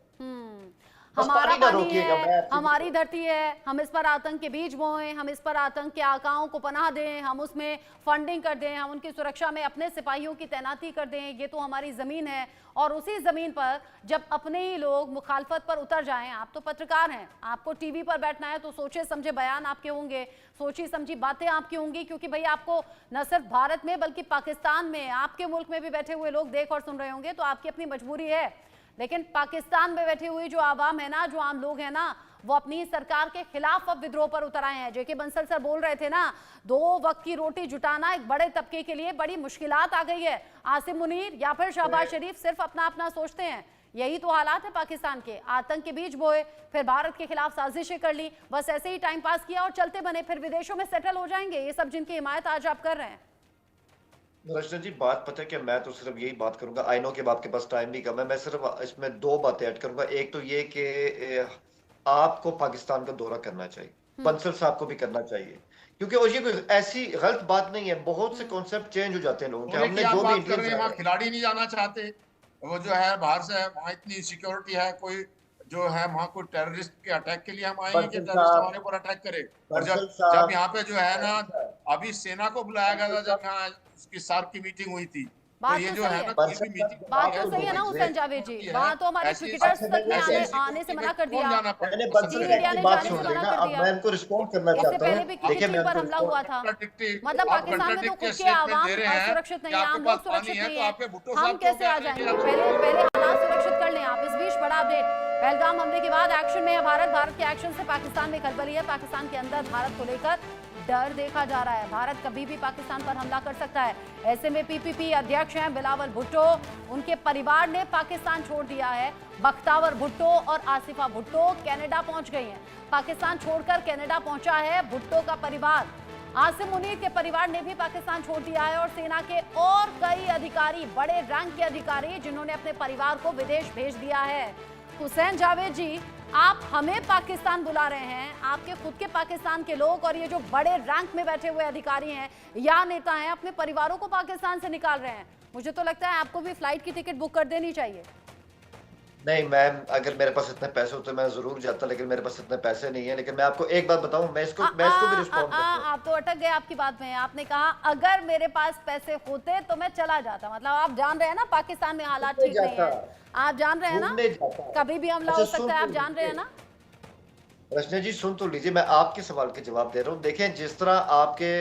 हमारा पानी है, हमारी धरती है, हम इस पर आतंक के बीज बोएं, हम इस पर आतंक के आकाओं को पनाह दें, हम उसमें फंडिंग कर दें, हम उनकी सुरक्षा में अपने सिपाहियों की तैनाती कर दें। ये तो हमारी ज़मीन है। और उसी ज़मीन पर जब अपने ही लोग मुखालफत पर उतर जाएं, आप तो पत्रकार हैं, आपको टीवी पर बैठना है तो सोचे समझे बयान आपके होंगे, सोची समझी बातें आपकी होंगी, क्योंकि भाई आपको न सिर्फ भारत में बल्कि पाकिस्तान में, आपके मुल्क में भी बैठे हुए लोग देख और सुन रहे होंगे। तो आपकी अपनी मजबूरी है। लेकिन पाकिस्तान में बैठी हुई जो आवाम है ना, जो आम लोग हैं ना, वो अपनी सरकार के खिलाफ अब विद्रोह पर उतर आए हैं। जेके बंसल सर बोल रहे थे ना, 2 वक्त की रोटी जुटाना एक बड़े तबके के लिए बड़ी मुश्किलात आ गई है। आसिम मुनीर या फिर शहबाज शरीफ सिर्फ अपना अपना सोचते हैं। यही तो हालात है पाकिस्तान के। आतंक के बीज बोए, फिर भारत के खिलाफ साजिशें कर ली, बस ऐसे ही टाइम पास किया और चलते बने, फिर विदेशों में सेटल हो जाएंगे। ये सब जिनकी हिमायत आज आप कर रहे हैं। रचना जी, बात पता है कि मैं तो सिर्फ यही बात करूंगा, आई नो कि आपके पास टाइम भी कम है। मैं सिर्फ इसमें 2 बातें ऐड करूंगा। एक तो ये कि आपको पाकिस्तान का दौरा करना चाहिए, बंसल साहब को भी करना चाहिए, क्योंकि ये कोई ऐसी गलत बात नहीं है। बहुत से कॉन्सेप्ट चेंज हो जाते हैं लोगों के। हमने जो भी वहाँ खिलाड़ी नहीं जाना चाहते, वो जो है बाहर से, वहाँ इतनी सिक्योरिटी है, कोई जो है वहाँ कोई टेररिस्ट के अटैक के लिए हम आएंगे कि टेररिस्ट हमारे ऊपर अटैक करे। और जब यहाँ पे जो है ना अभी सेना को बुलाया गया था जब यहाँ उसकी सार्क की मीटिंग हुई थी। बात तो ये तो जो सही है है। ना कोई भी मीटिंग बात तो सही है ना हुसैन जावेद जी, वहाँ तो हमारे क्रिकेटर्स तक ने आने से मना कर दिया। मैंने बंसल टीम इंडिया की ने बात जाने सुन से ली मना ना, कर अब दिया। मैं इनको रिस्पॉन्ड करना इससे चाहता पहले हूँ। भी किसी टीम पर हमला हुआ था। मतलब पाकिस्तान में तो खुद के आवाम सुरक्षित नहीं है, आम लोग सुरक्षित नहीं है, हम कैसे आ जाएंगे? पहले हालात सुरक्षित कर लें आप। इस बीच बड़ा अपडेट, पहलगाम हमले के बाद एक्शन में है भारत। भारत के एक्शन से पाकिस्तान में खलबली है। पाकिस्तान के अंदर भारत को लेकर डर देखा जा रहा है। भारत कभी भी पाकिस्तान पर हमला कर सकता है। ऐसे में पीपीपी अध्यक्ष हैं बिलावल भुट्टो, उनके परिवार ने पाकिस्तान छोड़ दिया है। बख्तावर भुट्टो और आसिफा भुट्टो कनाडा पहुंच गई हैं। पाकिस्तान छोड़कर कनाडा पहुंचा है भुट्टो का परिवार। आसिम मुनीर के परिवार ने भी पाकिस्तान छोड़ दिया है और सेना के और कई अधिकारी, बड़े रैंक के अधिकारी, जिन्होंने अपने परिवार को विदेश भेज दिया है। हुसैन जावेद जी, आप हमें पाकिस्तान बुला रहे हैं, आपके खुद के पाकिस्तान के लोग और ये जो बड़े रैंक में बैठे हुए अधिकारी हैं या नेता हैं, अपने परिवारों को पाकिस्तान से निकाल रहे हैं। मुझे तो लगता है आपको भी फ्लाइट की टिकट बुक कर देनी चाहिए। नहीं मैम, अगर मेरे पास इतने पैसे होते मैं जरूर जाता, लेकिन मेरे पास इतने पैसे नहीं है। लेकिन मैं आपको एक बात बताऊं, मैं इसको भी रिस्पॉन्ड करता हूं। आप तो अटक गए आपकी बात में। आपने कहा अगर मेरे पास पैसे होते तो मैं चला जाता। मतलब आप जान रहे हैं ना पाकिस्तान में हालात ठीक नहीं है, आप जान रहे हैं ना कभी भी हमला हो सकता है, आप जान रहे हैं ना। रचना जी सुन तो लीजिए, मैं आपके सवाल के जवाब दे रहा हूँ। देखें, जिस तरह आपके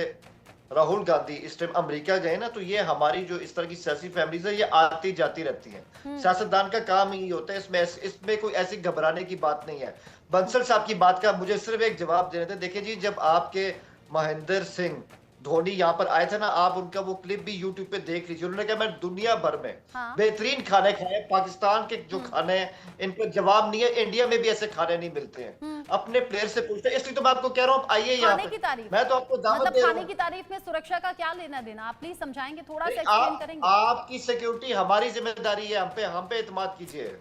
राहुल गांधी इस टाइम अमेरिका गए ना, तो ये हमारी जो इस तरह की सियासी फैमिलीज है, ये आती जाती रहती हैं। सियासतदान का काम ही होता है, इसमें कोई ऐसी घबराने की बात नहीं है। बंसल साहब की बात का मुझे सिर्फ एक जवाब देने थे। देखिए जी, जब आपके महेंद्र सिंह धोनी यहाँ पर आए थे ना, आप उनका वो क्लिप भी यूट्यूब पे देख लीजिए। उन्होंने कहा मैं दुनिया भर में बेहतरीन खाने खाए, पाकिस्तान के जो खाने हैं इनको जवाब नहीं है, इंडिया में भी ऐसे खाने नहीं मिलते हैं। अपने प्लेयर से पूछते हैं, इसलिए तो मैं आपको कह रहा हूँ आइए यहाँ पे। मैं तो आपको दावत मतलब दे रहा खाने हूँ। की तारीफ में सुरक्षा का क्या लेना देना, आप प्लीज समझाएंगे, थोड़ा सा एक्सप्लेन करेंगे। आपकी सिक्योरिटी हमारी जिम्मेदारी है, हम पे एतमाद कीजिए,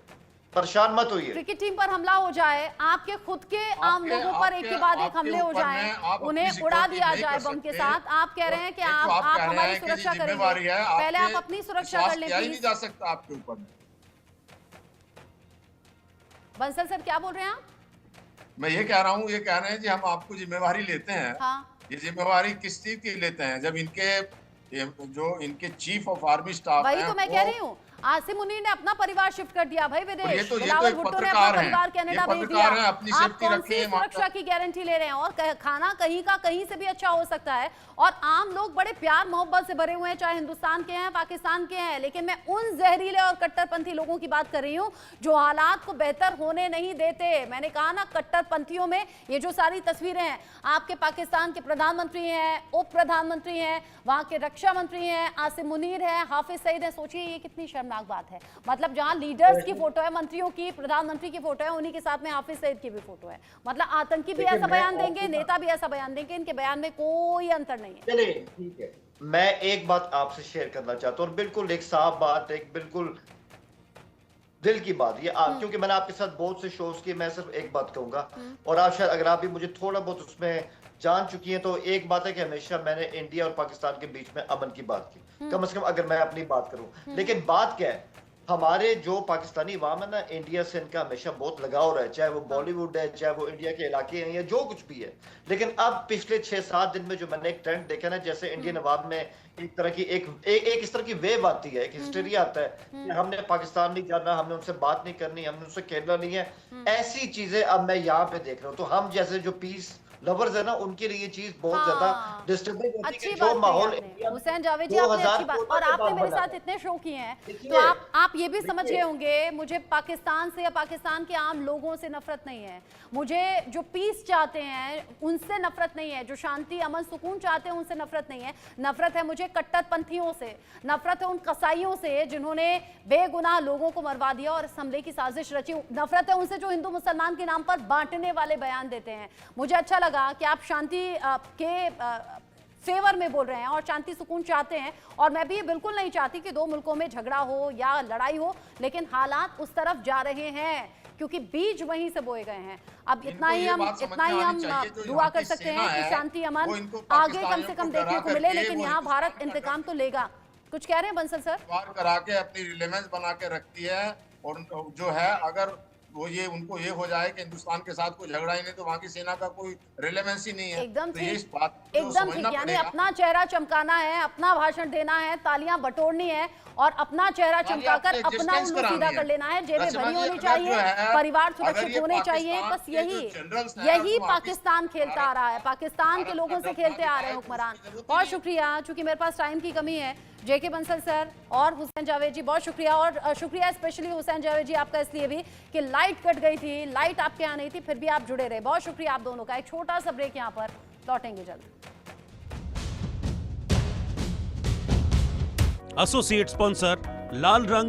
परेशान मत होइए। क्रिकेट टीम पर हमला हो जाए, आपके खुद के आम लोगों पर एक के बाद एक हमले हो जाए, उन्हें उड़ा दिया जाए बम के साथ, आप कह रहे हैं कि आप हमारी सुरक्षा करेंगे। पहले आप अपनी सुरक्षा कर लें प्लीज। नहीं जा सकता आपके ऊपर। बंसल साहब क्या बोल रहे हैं आप? मैं ये कह रहा हूँ, ये कह रहे हैं जी हम आपको जिम्मेवारी लेते हैं। हाँ। ये जिम्मेवारी किस चीज की लेते हैं? जब इनके चीफ ऑफ आर्मी स्टाफ वही तो मैं कह रही हूँ, आसिम मुनीर ने अपना परिवार शिफ्ट कर दिया भाई विदेश, बिलावल भुट्टो ने अपना परिवार कनाडा भेज दिया। आप कौन सी सुरक्षा की गारंटी ले रहे हैं? और खाना कहीं का कहीं से भी अच्छा हो सकता है और आम लोग बड़े प्यार मोहब्बत से भरे हुए हैं, चाहे हिंदुस्तान के हैं पाकिस्तान के हैं। लेकिन मैं उन जहरीले और कट्टरपंथी लोगों की बात कर रही हूँ जो हालात को बेहतर होने नहीं देते। मैंने कहा ना, कट्टरपंथियों में ये जो सारी तस्वीरें हैं, आपके पाकिस्तान के प्रधानमंत्री हैं, उप प्रधानमंत्री हैं, वहां के रक्षा मंत्री हैं, आसिम मुनीर है, हाफिज सईद है। सोचिए ये कितनी शर्मनाक बात है। मतलब जहां लीडर्स की फोटो है, मंत्रियों की, प्रधानमंत्री की फोटो है, उन्हीं के साथ में हाफिज सईद की भी फोटो है। मतलब आतंकी भी ऐसा बयान देंगे, नेता भी ऐसा बयान देंगे, इनके बयान में कोई अंतर नहीं है। चलिए ठीक है, मैं एक बात आपसे शेयर करना चाहता हूँ, और बिल्कुल एक साफ बात, एक बिल्कुल दिल की बात ये क्योंकि मैंने आपके साथ बहुत से शोज किए, मैं सिर्फ एक बात कहूंगा, और आप शायद अगर आप भी मुझे थोड़ा बहुत उसमें जान चुकी हैं, तो एक बात है कि हमेशा मैंने इंडिया और पाकिस्तान के बीच में अमन की बात की, कम से कम अगर मैं अपनी बात करूं। लेकिन बात क्या है, हमारे जो पाकिस्तानी अवाम है ना, इंडिया से इनका हमेशा बहुत लगाव रहा है, चाहे वो बॉलीवुड है, चाहे वो इंडिया के इलाके हैं, या जो कुछ भी है। लेकिन अब पिछले 6-7 दिन में जो मैंने एक ट्रेंड देखा ना, जैसे इंडियन अवाम में एक तरह की एक इस तरह की वेव आती है, एक हिस्टेरिया आता है कि हमने पाकिस्तान नहीं जाना, हमने उनसे बात नहीं करनी, हमने उनसे खेलना नहीं है। ऐसी चीजें अब मैं यहाँ पे देख रहा हूँ। तो हम जैसे जो पीस लवर्स है ना, उनके लिए ये चीज बहुत ज्यादा डिस्टर्बिंग होती है। जो माहौल हुसैन जावेद जी, आपने अच्छी बात, और आपने मेरे साथ इतने शो किए हैं, तो आप ये भी समझ गए होंगे, मुझे पाकिस्तान से या पाकिस्तान के आम लोगों से नफरत नहीं है। मुझे जो पीस चाहते हैं उनसे नफरत नहीं है, जो शांति अमन सुकून चाहते हैं उनसे नफरत नहीं है। नफरत है मुझे कट्टरपंथियों से, नफरत है उन कसाईयों से जिन्होंने बेगुनाह लोगों को मरवा दिया और इस हमले की साजिश रची। नफरत है उनसे जो हिंदू मुसलमान के नाम पर बांटने वाले बयान देते हैं। मुझे अच्छा लगा कि आप शांति के फेवर में बोल रहे हैं और शांति सुकून चाहते हैं, और मैं भी ये बिल्कुल नहीं चाहती कि दो मुल्कों में झगड़ा हो या लड़ाई हो, लेकिन हालात उस तरफ जा रहे हैं क्योंकि बीज वहीं से बोए गए हैं। अब इतना ही हम दुआ कर सकते हैं कि शांति अमन आगे कम से कम देखने को मिले, लेकिन यहाँ भारत इंतकाम तो लेगा। कुछ कह रहे हैं बंसल सर? वार करा के अपनी रिलेवेंस बना के रखती है, और जो है अगर वो ये उनको ये हो जाए कि हिंदुस्तान के साथ कोई झगड़ा ही नहीं, तो वहाँ की सेना का कोई रिलेवेंसी नहीं है। एकदम तो ये ठीक, इस बात को एकदम समझना ठीक। यानी पड़ेगा। अपना चेहरा चमकाना है, अपना भाषण देना है, तालियां बटोरनी है और अपना चेहरा चमकाकर आपने अपना distance उल्लू करानी सीधा है। कर लेना है। जेबें रचना भरी जी, होनी अगर चाहिए, जो है, परिवार अगर सुरक्षित ये होने चाहिए। पाकिस्तान बस के जो यही generals हैं, यही जो पाकिस्तान खेलता आ रहा है, पाकिस्तान के भारत लोगों से का खेलते आ भारत रहे हैं का हुक्मरान। उसकी जरूरत ही बहुत नहीं। शुक्रिया, चूंकि मेरे पास टाइम की कमी है। जेके बंसल सर और हुसैन जावेद जी, बहुत शुक्रिया। और शुक्रिया स्पेशली हुसैन जावेद जी आपका इसलिए भी कि लाइट कट गई थी, लाइट आपके यहाँ नहीं थी, फिर भी आप जुड़े रहे। बहुत शुक्रिया आप दोनों का। एक छोटा सा ब्रेक यहाँ पर, लौटेंगे जल्द। एसोसिएट स्पॉन्सर लाल रंग